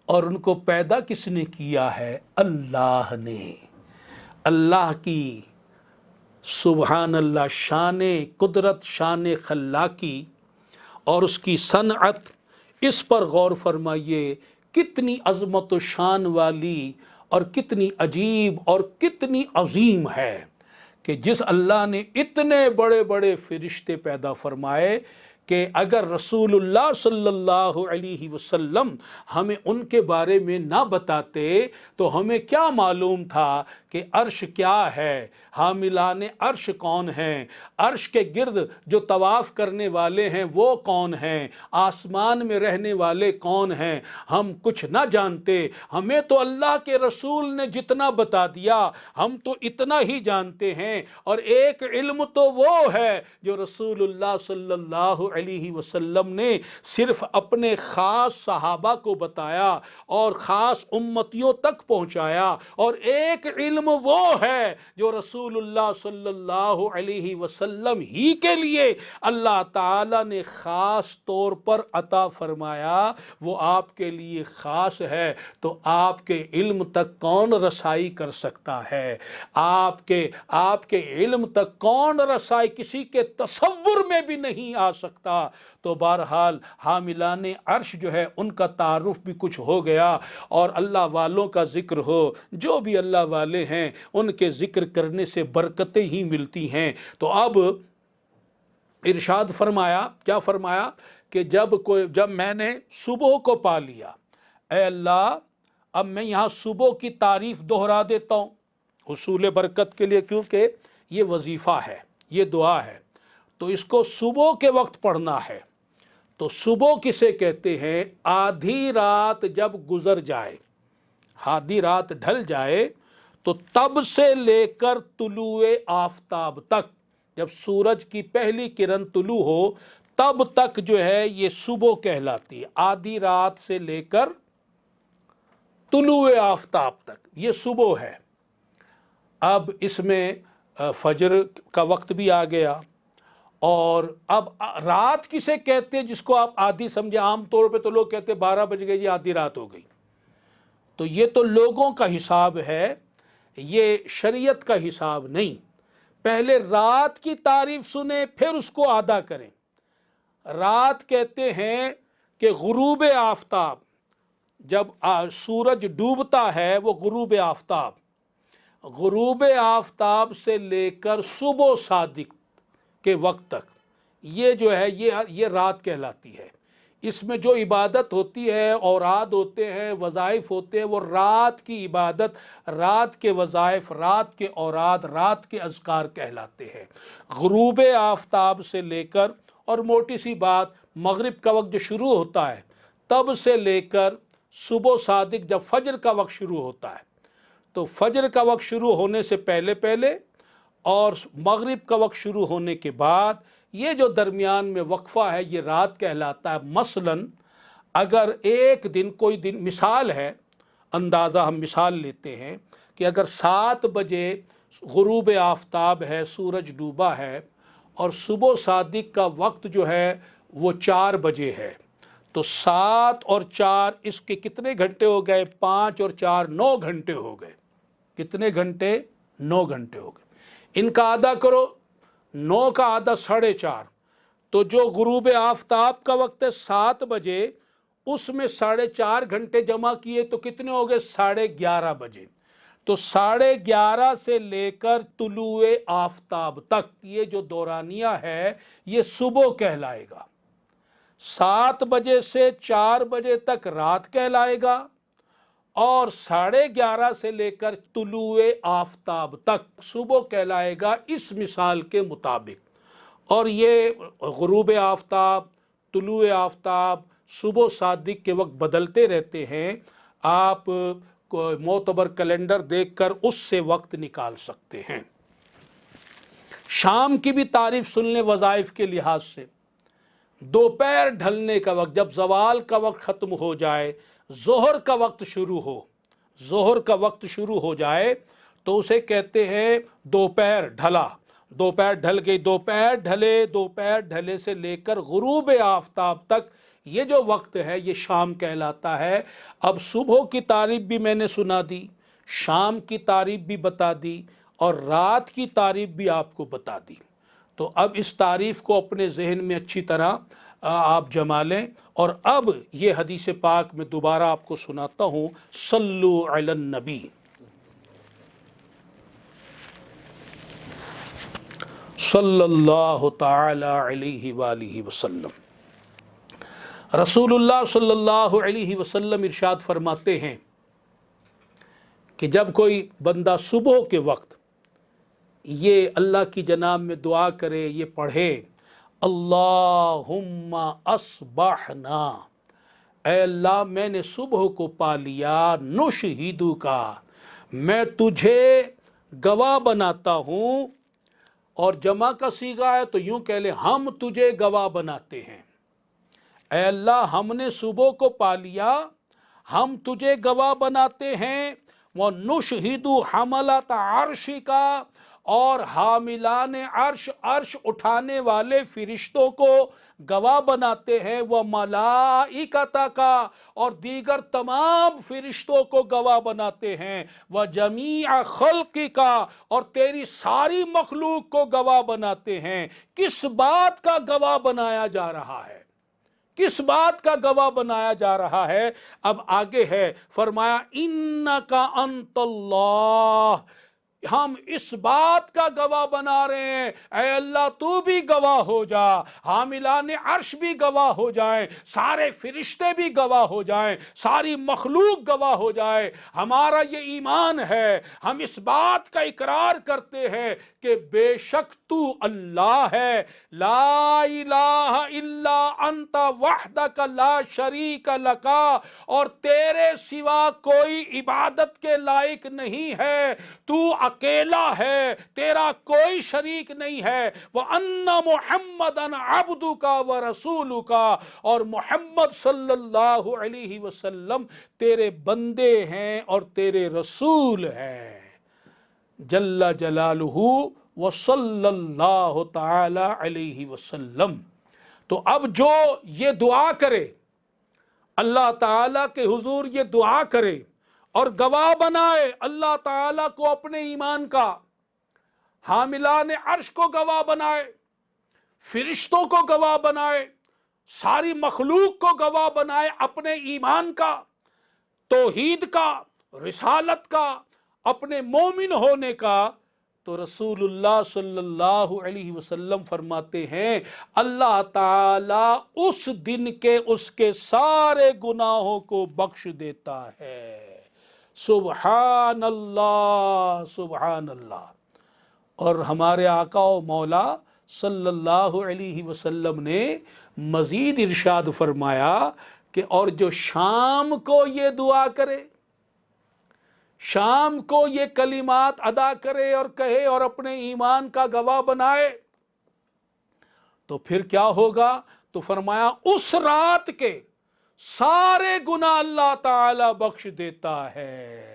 اور ان کو پیدا کس نے کیا ہے؟ اللہ نے۔ اللہ کی سبحان اللہ شان قدرت، شان خلاقی اور اس کی صنعت، اس پر غور فرمائیے، کتنی عظمت و شان والی اور کتنی عجیب اور کتنی عظیم ہے کہ جس اللہ نے اتنے بڑے بڑے فرشتے پیدا فرمائے کہ اگر رسول اللہ صلی اللہ علیہ وسلم ہمیں ان کے بارے میں نہ بتاتے تو ہمیں کیا معلوم تھا کہ عرش کیا ہے، حاملان عرش کون ہیں، عرش کے گرد جو طواف کرنے والے ہیں وہ کون ہیں، آسمان میں رہنے والے کون ہیں، ہم کچھ نہ جانتے۔ ہمیں تو اللہ کے رسول نے جتنا بتا دیا ہم تو اتنا ہی جانتے ہیں، اور ایک علم تو وہ ہے جو رسول اللہ صلی اللہ علیہ وسلم نے صرف اپنے خاص صحابہ کو بتایا اور خاص امتیوں تک پہنچایا، اور ایک علم وہ ہے جو رسول اللہ صلی اللہ علیہ وسلم ہی کے لیے اللہ تعالی نے خاص طور پر عطا فرمایا، وہ آپ کے لیے خاص ہے۔ تو آپ کے علم تک کون رسائی کر سکتا ہے؟ آپ کے علم تک کون رسائی کسی کے تصور میں بھی نہیں آ سکتا۔ تو بہرحال حاملان عرش جو ہے ان کا تعارف بھی کچھ ہو گیا، اور اللہ والوں کا ذکر ہو، جو بھی اللہ والے ہیں ان کے ذکر کرنے سے برکتیں ہی ملتی ہیں۔ تو اب ارشاد فرمایا، کیا فرمایا کہ جب میں نے صبح کو پا لیا، اے اللہ اب میں یہاں صبح کی تعریف دہرا دیتا ہوں حصول برکت کے لیے، کیونکہ یہ وظیفہ ہے، یہ دعا ہے، تو اس کو صبح کے وقت پڑھنا ہے۔ تو صبح کسے کہتے ہیں؟ آدھی رات جب گزر جائے، آدھی رات ڈھل جائے تو تب سے لے کر طلوع آفتاب تک، جب سورج کی پہلی کرن طلوع ہو تب تک جو ہے یہ صبح کہلاتی ہے۔ آدھی رات سے لے کر طلوع آفتاب تک یہ صبح ہے۔ اب اس میں فجر کا وقت بھی آ گیا، اور اب رات کسے کہتے ہیں جس کو آپ آدھی سمجھے؟ عام طور پہ تو لوگ کہتے ہیں 12 بج گئے جی آدھی رات ہو گئی، تو یہ تو لوگوں کا حساب ہے، یہ شریعت کا حساب نہیں۔ پہلے رات کی تعریف سنیں پھر اس کو ادا کریں۔ رات کہتے ہیں کہ غروب آفتاب، جب سورج ڈوبتا ہے وہ غروب آفتاب، غروب آفتاب سے لے کر صبح صادق کے وقت تک یہ جو ہے یہ رات کہلاتی ہے۔ اس میں جو عبادت ہوتی ہے، اوراد ہوتے ہیں، وظائف ہوتے ہیں، وہ رات کی عبادت، رات کے وظائف، رات کے اوراد، رات کے اذکار کہلاتے ہیں۔ غروب آفتاب سے لے کر، اور موٹی سی بات، مغرب کا وقت جو شروع ہوتا ہے تب سے لے کر صبح صادق جب فجر کا وقت شروع ہوتا ہے، تو فجر کا وقت شروع ہونے سے پہلے پہلے اور مغرب کا وقت شروع ہونے کے بعد یہ جو درمیان میں وقفہ ہے یہ رات کہلاتا ہے۔ مثلاً اگر ایک دن، کوئی دن، مثال ہے، اندازہ ہم مثال لیتے ہیں کہ اگر 7 بجے غروب آفتاب ہے، سورج ڈوبا ہے، اور صبح صادق کا وقت جو ہے وہ 4 بجے ہے، تو 7 اور 4 اس کے کتنے گھنٹے ہو گئے؟ 5 اور 4 9 گھنٹے ہو گئے۔ کتنے گھنٹے؟ 9 گھنٹے ہو گئے۔ ان کا آدھا کرو، 9 کا آدھا 4.5، تو جو غروب آفتاب کا وقت ہے 7 بجے، اس میں 4.5 گھنٹے جمع کیے تو کتنے ہو گئے؟ 11:30 بجے۔ تو 11:30 سے لے کر طلوع آفتاب تک یہ جو دورانیہ ہے یہ صبح کہلائے گا۔ 7 بجے سے 4 بجے تک رات کہلائے گا، اور 11:30 سے لے کر طلوع آفتاب تک صبح کہلائے گا، اس مثال کے مطابق۔ اور یہ غروب آفتاب، طلوع آفتاب، صبح صادق کے وقت بدلتے رہتے ہیں، آپ معتبر کیلنڈر دیکھ کر اس سے وقت نکال سکتے ہیں۔ شام کی بھی تعریف سن لیں وظائف کے لحاظ سے۔ دوپہر ڈھلنے کا وقت، جب زوال کا وقت ختم ہو جائے، ظہر کا وقت شروع ہو، ظہر کا وقت شروع ہو جائے تو اسے کہتے ہیں دوپہر ڈھلا، دوپہر ڈھل گئی، دوپہر ڈھلے، دوپہر ڈھلے سے لے کر غروب آفتاب تک یہ جو وقت ہے یہ شام کہلاتا ہے۔ اب صبح کی تعریف بھی میں نے سنا دی، شام کی تعریف بھی بتا دی، اور رات کی تعریف بھی آپ کو بتا دی۔ تو اب اس تعریف کو اپنے ذہن میں اچھی طرح آپ جما لیں۔ اور اب یہ حدیث پاک میں دوبارہ آپ کو سناتا ہوں، صلو علی النبی۔ صلی اللہ تعالی علیہ وآلہ وسلم۔ رسول اللہ صلی اللہ علیہ وسلم ارشاد فرماتے ہیں کہ جب کوئی بندہ صبح کے وقت یہ اللہ کی جناب میں دعا کرے، یہ پڑھے، اللہم اصبحنا، اے اللہ میں نے صبح کو پا لیا، نشہدو کا، میں تجھے گواہ بناتا ہوں، اور جمع کا صیغہ ہے تو یوں کہہ لیں ہم تجھے گواہ بناتے ہیں۔ اے اللہ ہم نے صبح کو پا لیا، ہم تجھے گواہ بناتے ہیں، وَنُشْهِدُ حَمَلَةَ عَرْشِكَ، اور حاملان عرش، عرش اٹھانے والے فرشتوں کو گواہ بناتے ہیں، وَمَلَائِكَتَكَ، اور دیگر تمام فرشتوں کو گواہ بناتے ہیں، وَجَمِيعَ خَلْقِكَ، اور تیری ساری مخلوق کو گواہ بناتے ہیں۔ کس بات کا گواہ بنایا جا رہا ہے؟ کس بات کا گواہ بنایا جا رہا ہے؟ اب آگے ہے، فرمایا اِنَّكَ أَنْتَ اللَّهُ، ہم اس بات کا گواہ بنا رہے ہیں، اے اللہ تو بھی گواہ ہو جا، حاملان عرش بھی گواہ ہو جائیں، سارے فرشتے بھی گواہ ہو جائیں، ساری مخلوق گواہ ہو جائے، ہمارا یہ ایمان ہے، ہم اس بات کا اقرار کرتے ہیں کہ بے شک تو اللہ ہے، لا الہ الا انت وحدک لا شریک لک، اور تیرے سوا کوئی عبادت کے لائق نہیں ہے، تو اکیلا ہے، تیرا کوئی شریک نہیں ہے، وَأَنَّ مُحَمَّدًا عَبْدُكَ وَرَسُولُكَ، اور محمد صلی اللہ علیہ وسلم تیرے بندے ہیں اور تیرے رسول ہیں، جل جلالہ وصلی اللہ تعالی علیہ وسلم۔ تو اب جو یہ دعا کرے، اللہ تعالیٰ کے حضور یہ دعا کرے اور گواہ بنائے اللہ تعالیٰ کو اپنے ایمان کا، حاملان عرش کو گواہ بنائے، فرشتوں کو گواہ بنائے، ساری مخلوق کو گواہ بنائے اپنے ایمان کا، توحید کا، رسالت کا، اپنے مومن ہونے کا، تو رسول اللہ صلی اللہ علیہ وسلم فرماتے ہیں اللہ تعالیٰ اس دن کے اس کے سارے گناہوں کو بخش دیتا ہے۔ سبحان اللہ، سبحان اللہ۔ اور ہمارے آقا و مولا صلی اللہ علیہ وسلم نے مزید ارشاد فرمایا کہ اور جو شام کو یہ دعا کرے، شام کو یہ کلمات ادا کرے اور کہے اور اپنے ایمان کا گواہ بنائے، تو پھر کیا ہوگا؟ تو فرمایا اس رات کے سارے گناہ اللہ تعالی بخش دیتا ہے۔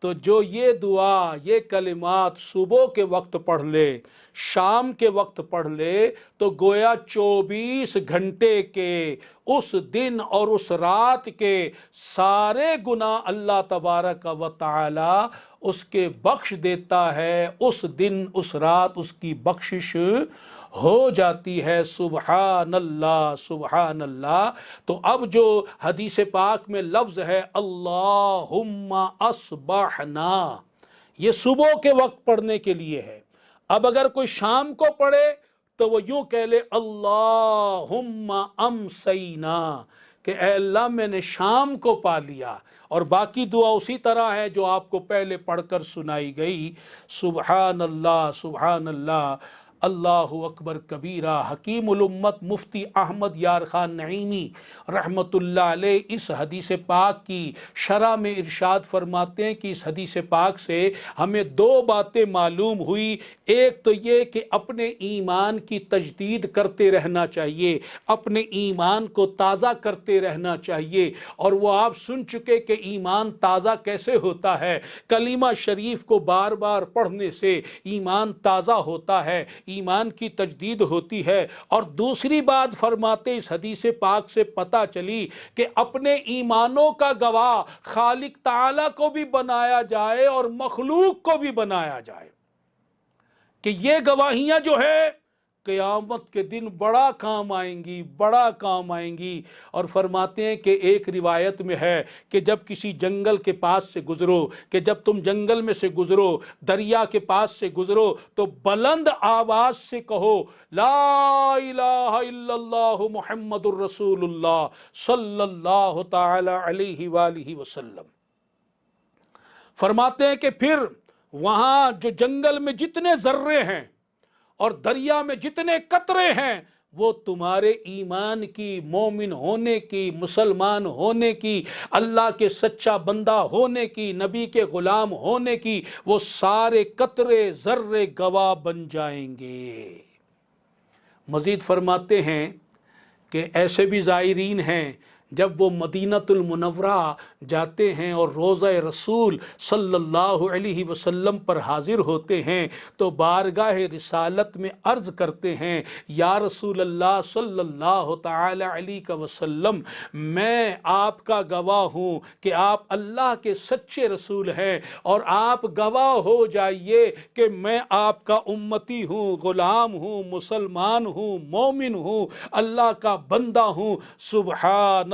تو جو یہ دعا، یہ کلمات صبح کے وقت پڑھ لے، شام کے وقت پڑھ لے، تو گویا 24 گھنٹے کے اس دن اور اس رات کے سارے گناہ اللہ تبارک و تعالی اس کے بخش دیتا ہے، اس دن اس رات اس کی بخشش ہو جاتی ہے۔ سبحان اللہ، سبحان اللہ۔ تو اب جو حدیث پاک میں لفظ ہے اللہم اصبحنا، یہ صبح کے وقت پڑھنے کے لیے ہے۔ اب اگر کوئی شام کو پڑھے تو وہ یوں کہہ لے اللہم امسینا، کہ اے اللہ میں نے شام کو پا لیا، اور باقی دعا اسی طرح ہے جو آپ کو پہلے پڑھ کر سنائی گئی۔ سبحان اللہ، سبحان اللہ، اللہ اکبر کبیرہ۔ حکیم الامت مفتی احمد یار خان نعیمی رحمۃ اللہ علیہ اس حدیث پاک کی شرح میں ارشاد فرماتے ہیں کہ اس حدیث پاک سے ہمیں دو باتیں معلوم ہوئی۔ ایک تو یہ کہ اپنے ایمان کی تجدید کرتے رہنا چاہیے، اپنے ایمان کو تازہ کرتے رہنا چاہیے، اور وہ آپ سن چکے کہ ایمان تازہ کیسے ہوتا ہے۔ کلمہ شریف کو بار بار پڑھنے سے ایمان تازہ ہوتا ہے، ایمان کی تجدید ہوتی ہے۔ اور دوسری بات فرماتے اس حدیث پاک سے پتہ چلی کہ اپنے ایمانوں کا گواہ خالق تعالیٰ کو بھی بنایا جائے اور مخلوق کو بھی بنایا جائے، کہ یہ گواہیاں جو ہے قیامت کے دن بڑا کام آئیں گی، بڑا کام آئیں گی۔ اور فرماتے ہیں کہ ایک روایت میں ہے کہ جب کسی جنگل کے پاس سے گزرو، کہ جب تم جنگل میں سے گزرو، دریا کے پاس سے گزرو، تو بلند آواز سے کہو لا الہ الا اللہ محمد الرسول اللہ صلی اللہ تعالی علیہ وآلہ وسلم۔ فرماتے ہیں کہ پھر وہاں جو جنگل میں جتنے ذرے ہیں اور دریا میں جتنے قطرے ہیں، وہ تمہارے ایمان کی، مومن ہونے کی، مسلمان ہونے کی، اللہ کے سچا بندہ ہونے کی، نبی کے غلام ہونے کی، وہ سارے قطرے ذرے گواہ بن جائیں گے۔ مزید فرماتے ہیں کہ ایسے بھی زائرین ہیں جب وہ مدینۃ المنورہ جاتے ہیں اور روضہ رسول صلی اللہ علیہ وسلم پر حاضر ہوتے ہیں تو بارگاہ رسالت میں عرض کرتے ہیں یا رسول اللہ صلی اللہ تعالی علیہ وسلم، میں آپ کا گواہ ہوں کہ آپ اللہ کے سچے رسول ہیں، اور آپ گواہ ہو جائیے کہ میں آپ کا امتی ہوں، غلام ہوں، مسلمان ہوں، مومن ہوں، اللہ کا بندہ ہوں۔ سبحان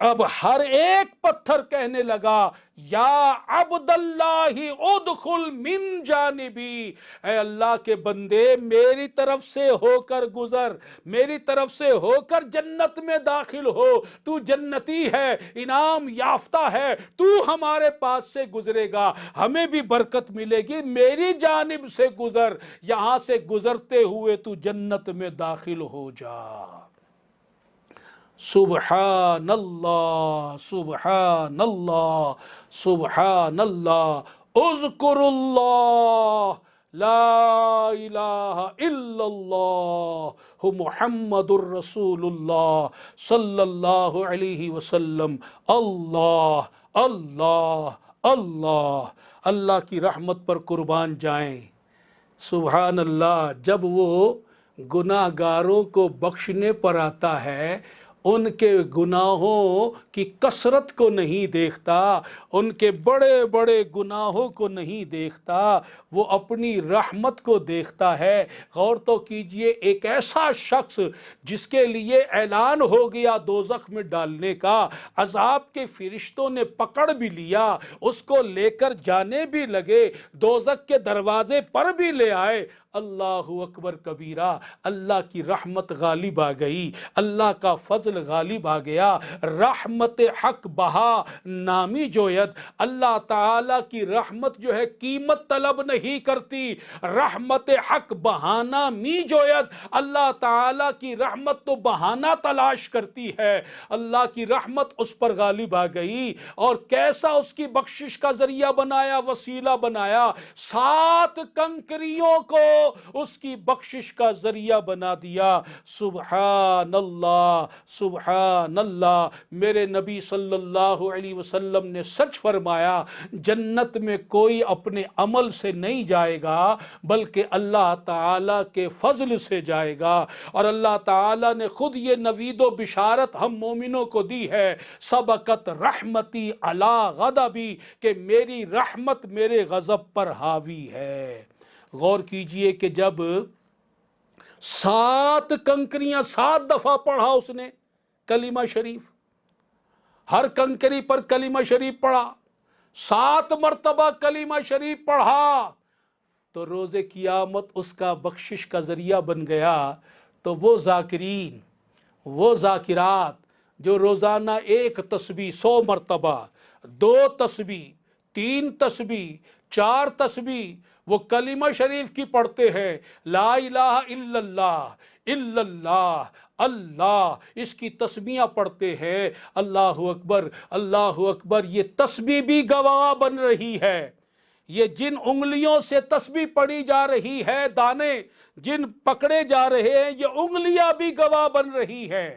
اب ہر ایک پتھر کہنے لگا یا عبد اللہ ادخل من جانبی، اے اللہ کے بندے میری طرف سے ہو کر گزر، میری طرف سے ہو کر جنت میں داخل ہو، تو جنتی ہے، انعام یافتہ ہے، تو ہمارے پاس سے گزرے گا، ہمیں بھی برکت ملے گی، میری جانب سے گزر، یہاں سے گزرتے ہوئے تو جنت میں داخل ہو جا۔ سبحان اللہ سبحان اللہ سبحان اللہ، اذکر اللہ لا الہ الا اللہ محمد الرسول اللہ صلی اللہ علیہ وسلم۔ اللہ اللہ اللہ، اللہ کی رحمت پر قربان جائیں۔ سبحان اللہ، جب وہ گناہ گاروں کو بخشنے پر آتا ہے، ان کے گناہوں کی کثرت کو نہیں دیکھتا، ان کے بڑے بڑے گناہوں کو نہیں دیکھتا، وہ اپنی رحمت کو دیکھتا ہے۔ غور تو کیجئے، ایک ایسا شخص جس کے لیے اعلان ہو گیا دوزخ میں ڈالنے کا، عذاب کے فرشتوں نے پکڑ بھی لیا، اس کو لے کر جانے بھی لگے، دوزخ کے دروازے پر بھی لے آئے، اللہ اکبر کبیرہ، اللہ کی رحمت غالب آ گئی، اللہ کا فضل غالب آ گیا، رحمت حق بہا نامی جوید۔ اللہ تعالیٰ کی رحمت جو ہے قیمت طلب نہیں کرتی، رحمت حق بہانا می جوید، اللہ تعالیٰ کی رحمت تو بہانہ تلاش کرتی ہے، اللہ کی رحمت اس پر غالب آ گئی، اور کیسا اس کی بخشش کا ذریعہ بنایا، وسیلہ بنایا، 7 کنکریوں کو اس کی بخشش کا ذریعہ بنا دیا۔ سبحان اللہ سبحان اللہ، میرے نبی صلی اللہ علیہ وسلم نے سچ فرمایا، جنت میں کوئی اپنے عمل سے نہیں جائے گا بلکہ اللہ تعالیٰ کے فضل سے جائے گا، اور اللہ تعالیٰ نے خود یہ نوید و بشارت ہم مومنوں کو دی ہے، سبقت رحمتی علی غضبی، کہ میری رحمت میرے غضب پر حاوی ہے۔ غور کیجئے کہ جب 7 کنکریاں 7 دفعہ پڑھا اس نے کلمہ شریف، ہر کنکری پر کلمہ شریف پڑھا، 7 مرتبہ کلمہ شریف پڑھا، تو روز قیامت اس کا بخشش کا ذریعہ بن گیا۔ تو وہ ذاکرین، وہ ذاکرات جو روزانہ 1 تسبیح 100 مرتبہ، 2 تسبیح، 3 تسبیح، 4 تسبیح وہ کلمہ شریف کی پڑھتے ہیں، لا الہ الا اللہ الا اللہ اللہ، اس کی تسبیحاں پڑھتے ہیں، اللہ اکبر اللہ اکبر، یہ تسبیح بھی گواہ بن رہی ہے، یہ جن انگلیوں سے تسبیح پڑھی جا رہی ہے، دانے جن پکڑے جا رہے ہیں، یہ انگلیاں بھی گواہ بن رہی ہے،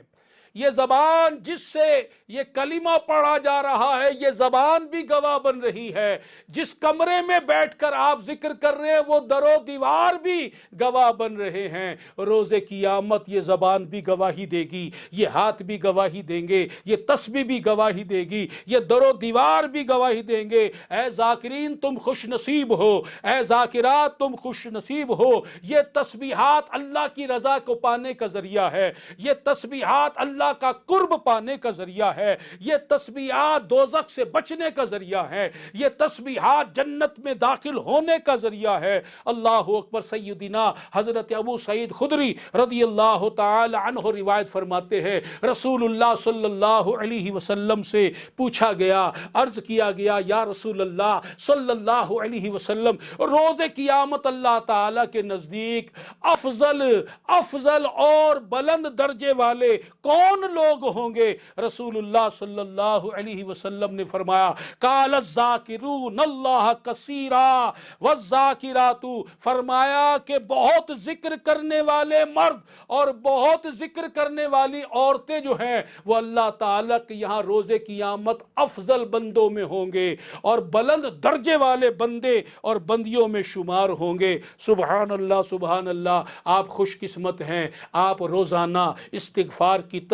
یہ زبان جس سے یہ کلمہ پڑھا جا رہا ہے، یہ زبان بھی گواہ بن رہی ہے، جس کمرے میں بیٹھ کر آپ ذکر کر رہے ہیں وہ در و دیوار بھی گواہ بن رہے ہیں، روز قیامت یہ زبان بھی گواہی دے گی، یہ ہاتھ بھی گواہی دیں گے، یہ تسبیح بھی گواہی دے گی، یہ در و دیوار بھی گواہی دیں گے۔ اے ذاکرین تم خوش نصیب ہو، اے ذاکرات تم خوش نصیب ہو، یہ تسبیحات اللہ کی رضا کو پانے کا ذریعہ ہے، یہ تسبیحات اللہ کا قرب پانے کا ذریعہ ہے، یہ تسبیحات دوزخ سے بچنے کا ذریعہ ہے، یہ تسبیحات جنت میں داخل ہونے کا ذریعہ ہے۔ اللہ اکبر۔ سیدنا حضرت ابو سعید خدری رضی اللہ تعالی عنہ روایت فرماتے ہیں، رسول اللہ صلی اللہ علیہ وسلم سے پوچھا گیا، عرض کیا گیا، یا رسول اللہ صلی اللہ علیہ وسلم، روز قیامت اللہ تعالی کے نزدیک افضل اور بلند درجے والے کون لوگ ہوں گے؟ رسول اللہ صلی اللہ علیہ وسلم نے فرمایا، قال الذاکرون اللہ کثیرا والذاکرات، فرمایا کہ بہت ذکر کرنے والے مرد اور بہت ذکر کرنے والی عورتیں جو ہیں وہ اللہ تعالیٰ کے یہاں روز قیامت افضل بندوں میں ہوں گے اور بلند درجے والے بندے اور بندیوں میں شمار ہوں گے۔ سبحان اللہ سبحان اللہ۔ آپ خوش قسمت ہیں، آپ روزانہ استغفار کی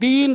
3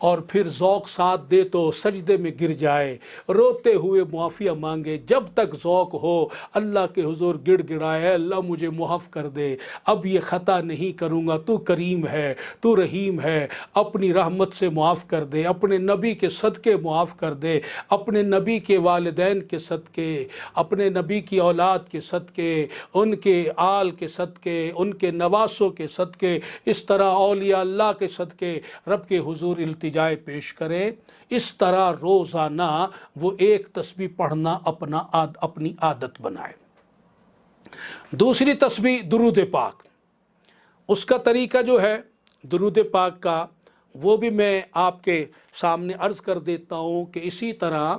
اور پھر ذوق ساتھ دے تو سجدے میں گر جائے، روتے ہوئے معافیہ مانگے، جب تک ذوق ہو اللہ کے حضور گڑ گڑائے، اللہ مجھے معاف کر دے، اب یہ خطا نہیں کروں گا، تو کریم ہے، تو رحیم ہے، اپنی رحمت سے معاف کر دے، اپنے نبی کے صدقے معاف کر دے، اپنے نبی کے والدین کے صدقے، اپنے نبی کی اولاد کے صدقے، ان کے آل کے صدقے، ان کے نواسوں کے صدقے، اس طرح اولیاء اللہ کے صدقے رب کے حضور التجائے پیش کرے۔ اس طرح روزانہ وہ ایک تسبیح پڑھنا اپنی عادت بنائے۔ دوسری تسبیح درود پاک، اس کا طریقہ جو ہے درود پاک کا وہ بھی میں آپ کے سامنے عرض کر دیتا ہوں کہ اسی طرح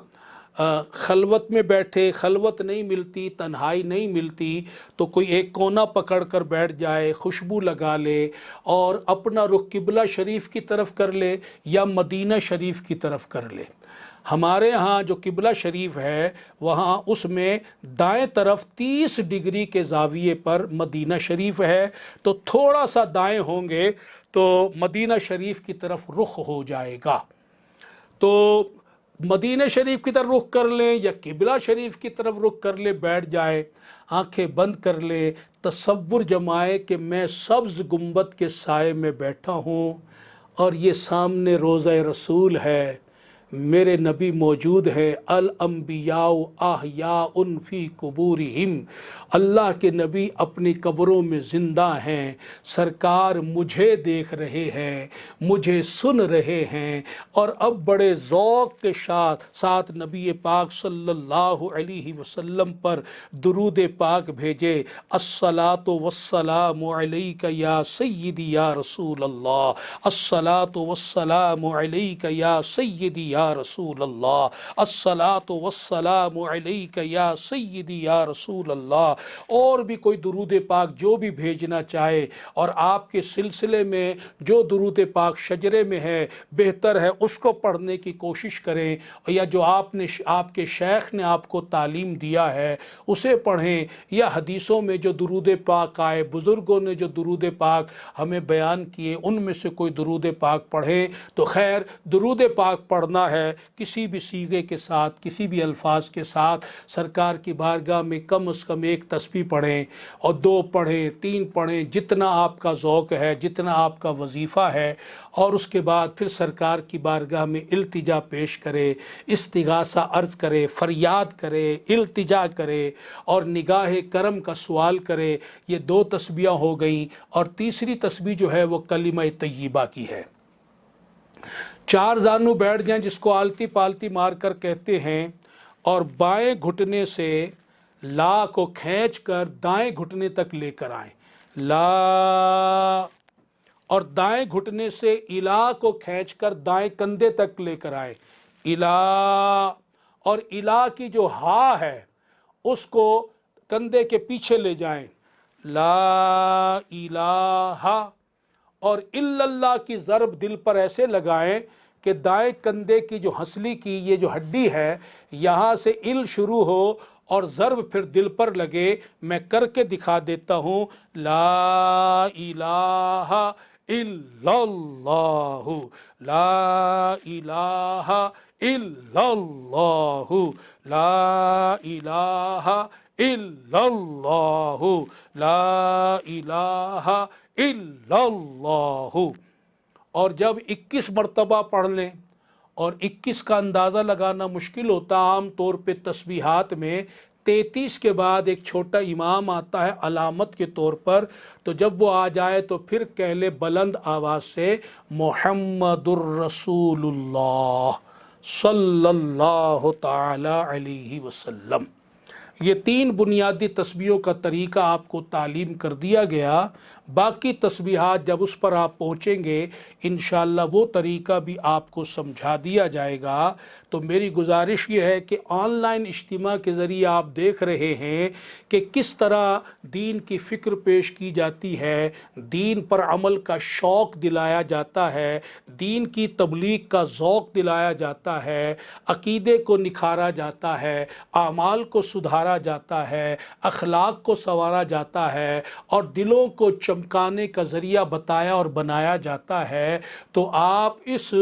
خلوت میں بیٹھے، خلوت نہیں ملتی، تنہائی نہیں ملتی تو کوئی ایک کونا پکڑ کر بیٹھ جائے، خوشبو لگا لے اور اپنا رخ قبلہ شریف کی طرف کر لے یا مدینہ شریف کی طرف کر لے۔ ہمارے ہاں جو قبلہ شریف ہے وہاں اس میں دائیں طرف 30 ڈگری کے زاویے پر مدینہ شریف ہے، تو تھوڑا سا دائیں ہوں گے تو مدینہ شریف کی طرف رخ ہو جائے گا۔ تو مدینہ شریف کی طرف رخ کر لیں یا قبلہ شریف کی طرف رخ کر لے، بیٹھ جائے، آنکھیں بند کر لے، تصور جمائے کہ میں سبز گنبد کے سائے میں بیٹھا ہوں اور یہ سامنے روضہ رسول ہے، میرے نبی موجود ہے، الانبیاء احیاء فی قبورہم، اللہ کے نبی اپنی قبروں میں زندہ ہیں، سرکار مجھے دیکھ رہے ہیں، مجھے سن رہے ہیں، اور اب بڑے ذوق کے ساتھ نبی پاک صلی اللہ علیہ وسلم پر درود پاک بھیجے، الصلاۃ والسلام علیک یا سیدی یا رسول اللہ، الصلاۃ والسلام علیک یا سیدی یا رسول اللہ، الصلاۃ والسلام علیک یا سیدی یا رسول اللہ۔ اور بھی کوئی درود پاک جو بھی بھیجنا چاہے، اور آپ کے سلسلے میں جو درود پاک شجرے میں ہے بہتر ہے اس کو پڑھنے کی کوشش کریں، یا جو آپ کے شیخ نے آپ کو تعلیم دیا ہے اسے پڑھیں، یا حدیثوں میں جو درود پاک آئے، بزرگوں نے جو درود پاک ہمیں بیان کیے ان میں سے کوئی درود پاک پڑھیں۔ تو خیر، درود پاک پڑھنا ہے کسی بھی صیغے کے ساتھ، کسی بھی الفاظ کے ساتھ، سرکار کی بارگاہ میں کم از کم ایک تسبیح پڑھیں اور 2 پڑھیں، 3 پڑھیں، جتنا آپ کا ذوق ہے، جتنا آپ کا وظیفہ ہے، اور اس کے بعد پھر سرکار کی بارگاہ میں التجا پیش کرے، استغاثہ عرض کرے، فریاد کرے، التجا کرے اور نگاہ کرم کا سوال کرے۔ یہ 2 تسبیحیں ہو گئیں، اور تیسری تسبیح جو ہے وہ کلمہ طیبہ کی ہے۔ 4 زانو بیٹھ جائیں، جس کو آلتی پالتی مار کر کہتے ہیں، اور بائیں گھٹنے سے لا کو کھینچ کر دائیں گھٹنے تک لے کر آئیں، لا، اور دائیں گھٹنے سے الا کو کھینچ کر دائیں کندھے تک لے کر آئیں، الا، اور الا کی جو ہا ہے اس کو کندھے کے پیچھے لے جائیں، لا الہ، اور الا اللہ کی ضرب دل پر ایسے لگائیں کہ دائیں کندھے کی جو ہنسلی کی یہ جو ہڈی ہے یہاں سے ال شروع ہو اور ضرب پھر دل پر لگے۔ میں کر کے دکھا دیتا ہوں، لا الہ الا اللہ، لا الہ الا اللہ، لا الہ الا اللہ، لا الہ الا اللہ۔ اور جب 21 مرتبہ پڑھ لیں، اور 21 کا اندازہ لگانا مشکل ہوتا، عام طور پہ تسبیحات میں 33 کے بعد ایک چھوٹا امام آتا ہے علامت کے طور پر، تو جب وہ آ جائے تو پھر کہہ لے بلند آواز سے، محمد الرسول اللہ صلی اللہ تعالی علیہ وسلم۔ یہ 3 بنیادی تسبیحوں کا طریقہ آپ کو تعلیم کر دیا گیا۔ باقی تسبیحات جب اس پر آپ پہنچیں گے انشاءاللہ وہ طریقہ بھی آپ کو سمجھا دیا جائے گا۔ تو میری گزارش یہ ہے کہ آن لائن اجتماع کے ذریعے آپ دیکھ رہے ہیں کہ کس طرح دین کی فکر پیش کی جاتی ہے، دین پر عمل کا شوق دلایا جاتا ہے، دین کی تبلیغ کا ذوق دلایا جاتا ہے، عقیدے کو نکھارا جاتا ہے، اعمال کو سدھارا سنوارا جاتا ہے، اخلاق کو سنوارا جاتا ہے اور دلوں کو چمکانے کا ذریعہ بتایا اور بنایا جاتا ہے، تو آپ اس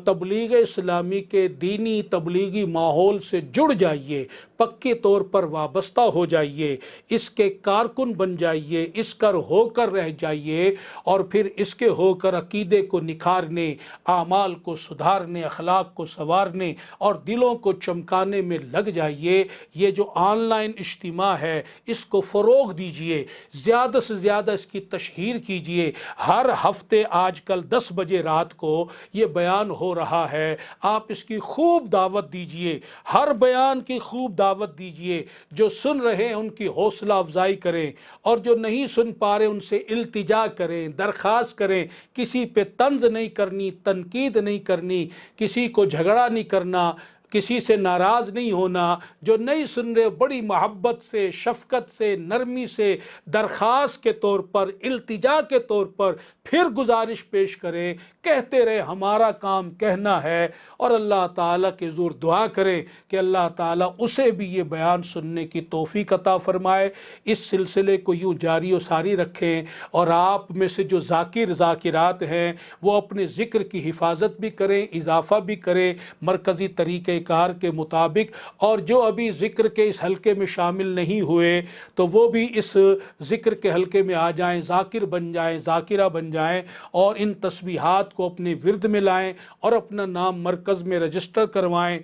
تبلیغ اسلامی کے دینی تبلیغی ماحول سے جڑ جائیے، پکے طور پر وابستہ ہو جائیے، اس کے کارکن بن جائیے، اس کا ہو کر رہ جائیے، اور پھر اس کے ہو کر عقیدے کو نکھارنے، اعمال کو سدھارنے، اخلاق کو سنوارنے اور دلوں کو چمکانے میں لگ جائیے۔ یہ جو آن لائن اجتماع ہے اس کو فروغ دیجئے، زیادہ سے زیادہ اس کی تشہیر کیجئے۔ ہر ہفتے آج کل 10 بجے رات کو یہ بیان ہو رہا ہے، آپ اس کی خوب دعوت دیجئے، ہر بیان کی خوب دعوت دیجئے۔ جو سن رہے ہیں ان کی حوصلہ افزائی کریں، اور جو نہیں سن پا رہے ان سے التجا کریں، درخواست کریں۔ کسی پہ طنز نہیں کرنی، تنقید نہیں کرنی، کسی کو جھگڑا نہیں کرنا، کسی سے ناراض نہیں ہونا۔ جو نہیں سن رہے بڑی محبت سے، شفقت سے، نرمی سے، درخواست کے طور پر، التجا کے طور پر پھر گزارش پیش کریں، کہتے رہے، ہمارا کام کہنا ہے، اور اللہ تعالیٰ کے حضور دعا کریں کہ اللہ تعالیٰ اسے بھی یہ بیان سننے کی توفیق عطا فرمائے۔ اس سلسلے کو یوں جاری و ساری رکھیں، اور آپ میں سے جو ذاکرات ہیں وہ اپنے ذکر کی حفاظت بھی کریں، اضافہ بھی کریں مرکزی طریقہ کار کے مطابق، اور جو ابھی ذکر کے اس حلقے میں شامل نہیں ہوئے تو وہ بھی اس ذکر کے حلقے میں آ جائیں، ذاکر بن جائیں، ذاکرہ بن جائیں، اور ان تسبیحات کو اپنے ورد میں لائیں اور اپنا نام مرکز میں رجسٹر کروائیں۔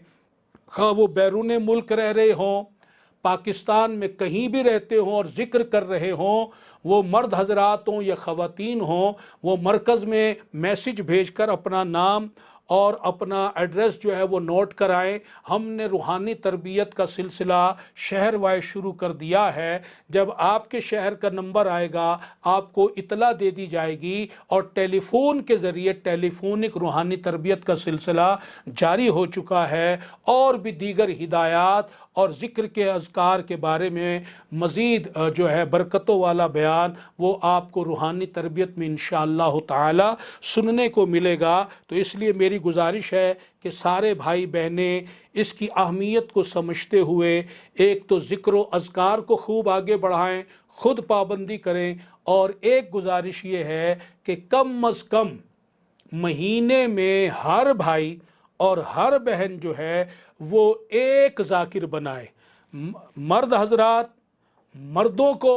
خواہ وہ بیرون ملک رہ رہے ہوں، پاکستان میں کہیں بھی رہتے ہوں اور ذکر کر رہے ہوں، وہ مرد حضرات ہوں یا خواتین ہوں، وہ مرکز میں میسج بھیج کر اپنا نام اور اپنا ایڈریس جو ہے وہ نوٹ کرائیں۔ ہم نے روحانی تربیت کا سلسلہ شہر وائز شروع کر دیا ہے۔ جب آپ کے شہر کا نمبر آئے گا آپ کو اطلاع دے دی جائے گی، اور ٹیلی فون کے ذریعے ٹیلیفونک روحانی تربیت کا سلسلہ جاری ہو چکا ہے، اور بھی دیگر ہدایات اور ذکر کے اذکار کے بارے میں مزید جو ہے برکتوں والا بیان وہ آپ کو روحانی تربیت میں انشاءاللہ تعالی سننے کو ملے گا۔ تو اس لیے میری گزارش ہے کہ سارے بھائی بہنیں اس کی اہمیت کو سمجھتے ہوئے ایک تو ذکر و اذکار کو خوب آگے بڑھائیں، خود پابندی کریں، اور ایک گزارش یہ ہے کہ کم از کم مہینے میں ہر بھائی اور ہر بہن جو ہے وہ ایک ذاکر بنائے۔ مرد حضرات مردوں کو،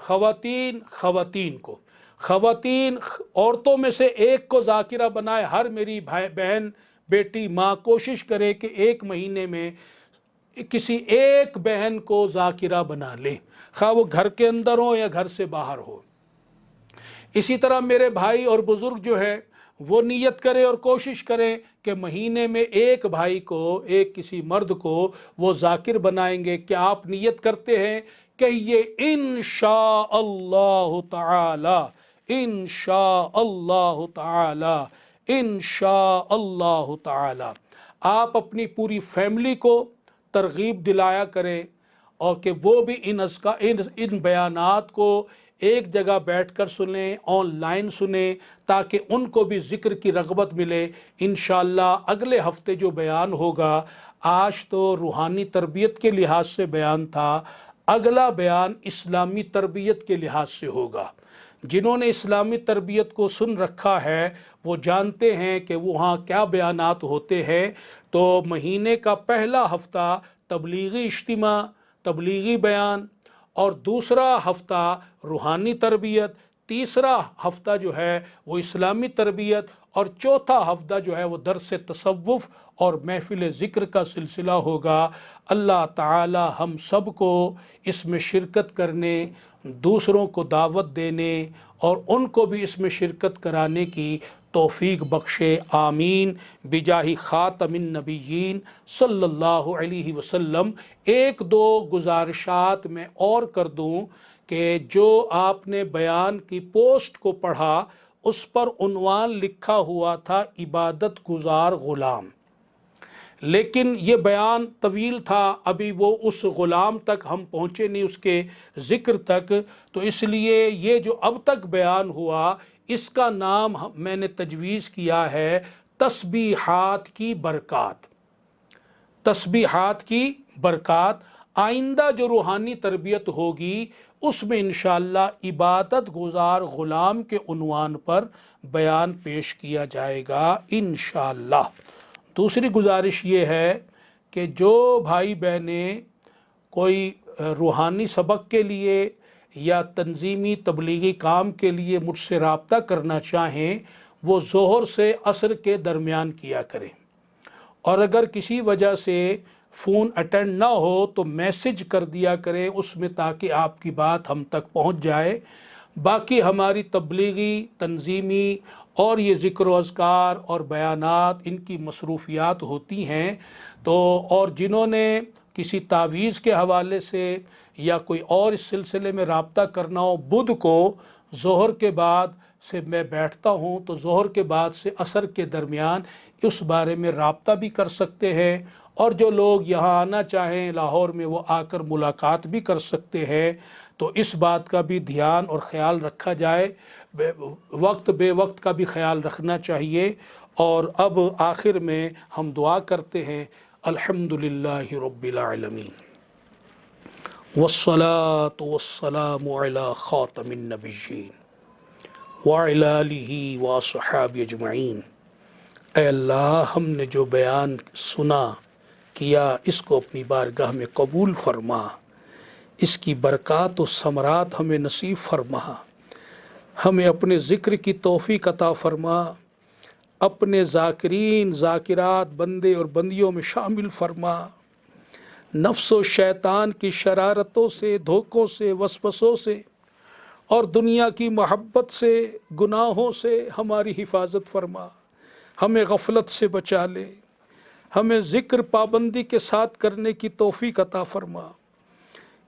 خواتین کو، خواتین عورتوں میں سے ایک کو ذاکرہ بنائے۔ ہر میری بہن، بیٹی، ماں کوشش کرے کہ ایک مہینے میں کسی ایک بہن کو ذاکرہ بنا لے، خواہ وہ گھر کے اندر ہو یا گھر سے باہر ہو۔ اسی طرح میرے بھائی اور بزرگ جو ہے وہ نیت کرے اور کوشش کریں کہ مہینے میں ایک بھائی کو، ایک کسی مرد کو وہ ذاکر بنائیں گے۔ کیا آپ نیت کرتے ہیں؟ کہیے انشاءاللہ تعالی، انشاءاللہ تعالی، انشاءاللہ تعالی۔ آپ اپنی پوری فیملی کو ترغیب دلایا کریں، اور کہ وہ بھی ان بیانات کو ایک جگہ بیٹھ کر سنیں، آن لائن سنیں، تاکہ ان کو بھی ذکر کی رغبت ملے۔ انشاءاللہ اگلے ہفتے جو بیان ہوگا، آج تو روحانی تربیت کے لحاظ سے بیان تھا، اگلا بیان اسلامی تربیت کے لحاظ سے ہوگا۔ جنہوں نے اسلامی تربیت کو سن رکھا ہے وہ جانتے ہیں کہ وہاں کیا بیانات ہوتے ہیں۔ تو مہینے کا پہلا ہفتہ تبلیغی اجتماع، تبلیغی بیان، اور دوسرا ہفتہ روحانی تربیت، تیسرا ہفتہ جو ہے وہ اسلامی تربیت، اور چوتھا ہفتہ جو ہے وہ درس تصوف اور محفل ذکر کا سلسلہ ہوگا۔ اللہ تعالی ہم سب کو اس میں شرکت کرنے، دوسروں کو دعوت دینے اور ان کو بھی اس میں شرکت کرانے کی توفیق بخشے، آمین، بجاہ خاتم النبیین صلی اللہ علیہ وسلم۔ ایک دو گزارشات میں اور کر دوں کہ جو آپ نے بیان کی پوسٹ کو پڑھا اس پر عنوان لکھا ہوا تھا عبادت گزار غلام، لیکن یہ بیان طویل تھا، ابھی وہ اس غلام تک ہم پہنچے نہیں، اس کے ذکر تک، تو اس لیے یہ جو اب تک بیان ہوا اس کا نام میں نے تجویز کیا ہے تسبیحات کی برکات۔ تسبیحات کی برکات۔ آئندہ جو روحانی تربیت ہوگی اس میں انشاءاللہ عبادت گزار غلام کے عنوان پر بیان پیش کیا جائے گا انشاءاللہ۔ دوسری گزارش یہ ہے کہ جو بھائی بہنیں کوئی روحانی سبق کے لیے یا تنظیمی تبلیغی کام کے لیے مجھ سے رابطہ کرنا چاہیں وہ ظہر سے عصر کے درمیان کیا کریں، اور اگر کسی وجہ سے فون اٹینڈ نہ ہو تو میسج کر دیا کریں اس میں، تاکہ آپ کی بات ہم تک پہنچ جائے۔ باقی ہماری تبلیغی تنظیمی اور یہ ذکر و اذکار اور بیانات ان کی مصروفیات ہوتی ہیں، تو اور جنہوں نے کسی تعویذ کے حوالے سے یا کوئی اور اس سلسلے میں رابطہ کرنا ہو، بدھ کو ظہر کے بعد سے میں بیٹھتا ہوں، تو ظہر کے بعد سے عصر کے درمیان اس بارے میں رابطہ بھی کر سکتے ہیں، اور جو لوگ یہاں آنا چاہیں لاہور میں وہ آ کر ملاقات بھی کر سکتے ہیں۔ تو اس بات کا بھی دھیان اور خیال رکھا جائے، وقت بے وقت کا بھی خیال رکھنا چاہیے۔ اور اب آخر میں ہم دعا کرتے ہیں، الحمدللہ رب العالمین والصلاة والسلام علی خاتم النبیین وعلی آلہ وصحابہ اجمعین۔ اے اللہ، ہم نے جو بیان سنا کیا اس کو اپنی بارگاہ میں قبول فرما، اس کی برکات و ثمرات ہمیں نصیب فرما، ہمیں اپنے ذکر کی توفیق عطا فرما، اپنے ذاکرین ذاکرات بندے اور بندیوں میں شامل فرما، نفس و شیطان کی شرارتوں سے، دھوکوں سے، وسوسوں سے اور دنیا کی محبت سے، گناہوں سے ہماری حفاظت فرما، ہمیں غفلت سے بچا لے، ہمیں ذکر پابندی کے ساتھ کرنے کی توفیق عطا فرما،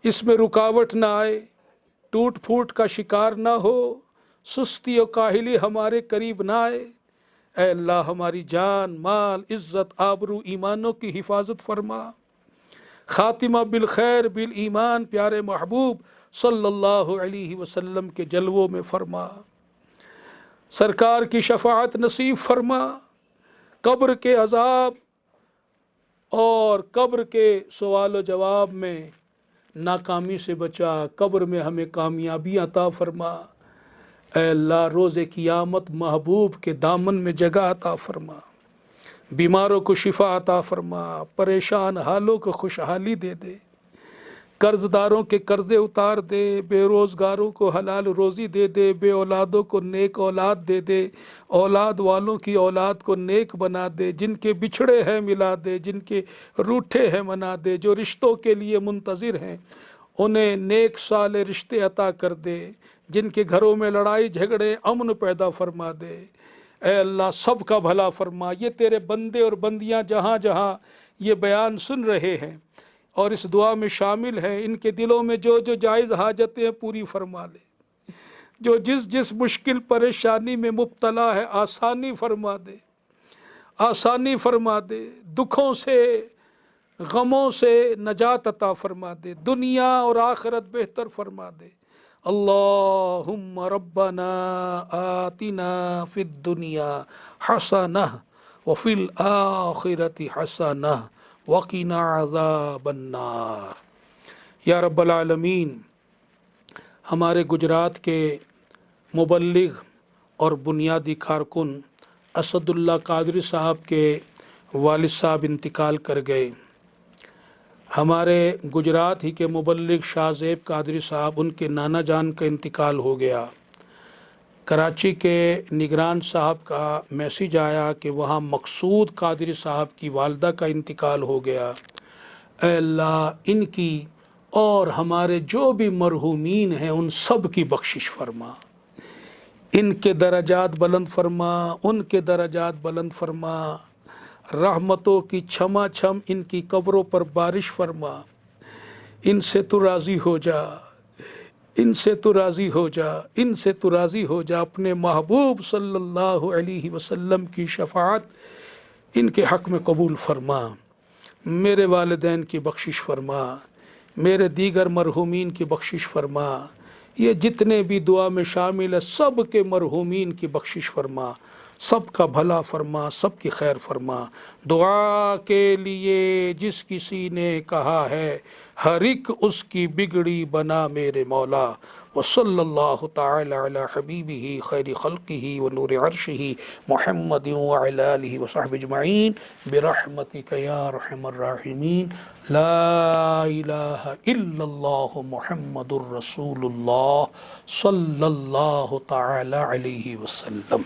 اس میں رکاوٹ نہ آئے، ٹوٹ پھوٹ کا شکار نہ ہو، سستی و کاہلی ہمارے قریب نہ آئے۔ اے اللہ، ہماری جان، مال، عزت، آبرو، ایمانوں کی حفاظت فرما، خاتمہ بالخیر بالایمان پیارے محبوب صلی اللہ علیہ وسلم کے جلووں میں فرما، سرکار کی شفاعت نصیب فرما، قبر کے عذاب اور قبر کے سوال و جواب میں ناکامی سے بچا، قبر میں ہمیں کامیابی عطا فرما۔ اے اللہ، روز قیامت محبوب کے دامن میں جگہ عطا فرما، بیماروں کو شفا عطا فرما، پریشان حالوں کو خوشحالی دے دے، قرض داروں کے قرضے اتار دے، بے روزگاروں کو حلال روزی دے دے، بے اولادوں کو نیک اولاد دے دے، اولاد والوں کی اولاد کو نیک بنا دے، جن کے بچھڑے ہیں ملا دے، جن کے روٹھے ہیں منا دے، جو رشتوں کے لیے منتظر ہیں انہیں نیک صالح رشتے عطا کر دے، جن کے گھروں میں لڑائی جھگڑے امن پیدا فرما دے۔ اے اللہ، سب کا بھلا فرما۔ یہ تیرے بندے اور بندیاں جہاں جہاں یہ بیان سن رہے ہیں اور اس دعا میں شامل ہیں، ان کے دلوں میں جو جو جائز حاجتیں ہیں پوری فرما لے، جو جس جس مشکل پریشانی میں مبتلا ہے آسانی فرما دے، آسانی فرما دے، دکھوں سے غموں سے نجات عطا فرما دے، دنیا اور آخرت بہتر فرما دے۔ اللہم ربنا آتنا فی الدنیا حسنہ وفی الآخرۃ حسنہ وقنا عذاب النار۔ یا رب العالمین، ہمارے گجرات کے مبلغ اور بنیادی کارکن اسد اللہ قادری صاحب کے والد صاحب انتقال کر گئے۔ ہمارے گجرات ہی کے مبلغ شاہ زیب قادری صاحب، ان کے نانا جان کا انتقال ہو گیا۔ کراچی کے نگران صاحب کا میسیج آیا کہ وہاں مقصود قادری صاحب کی والدہ کا انتقال ہو گیا۔ اے اللہ، ان کی اور ہمارے جو بھی مرحومین ہیں ان سب کی بخشش فرما، ان کے درجات بلند فرما، ان کے درجات بلند فرما، رحمتوں کی چھما چھم ان کی قبروں پر بارش فرما، ان سے تو راضی ہو جا، ان سے تو راضی ہو جا، ان سے تو راضی ہو جا۔ اپنے محبوب صلی اللہ علیہ وسلم کی شفاعت ان کے حق میں قبول فرما، میرے والدین کی بخشش فرما، میرے دیگر مرحومین کی بخشش فرما، یہ جتنے بھی دعا میں شامل ہے سب کے مرحومین کی بخشش فرما۔ سب کا بھلا فرما، سب کی خیر فرما۔ دعا کے لیے جس کسی نے کہا ہے، ہر ایک اس کی بگڑی بنا میرے مولا۔ وصلی اللہ تعالی علی حبیبہ خیر خلقہ ونور عرشہ محمد وعلی آلہ وصحبہ اجمعین برحمتک یا ارحم الراحمین۔ لا الہ الا اللہ محمد الرسول اللہ صلی اللہ تعالی علیہ وسلم۔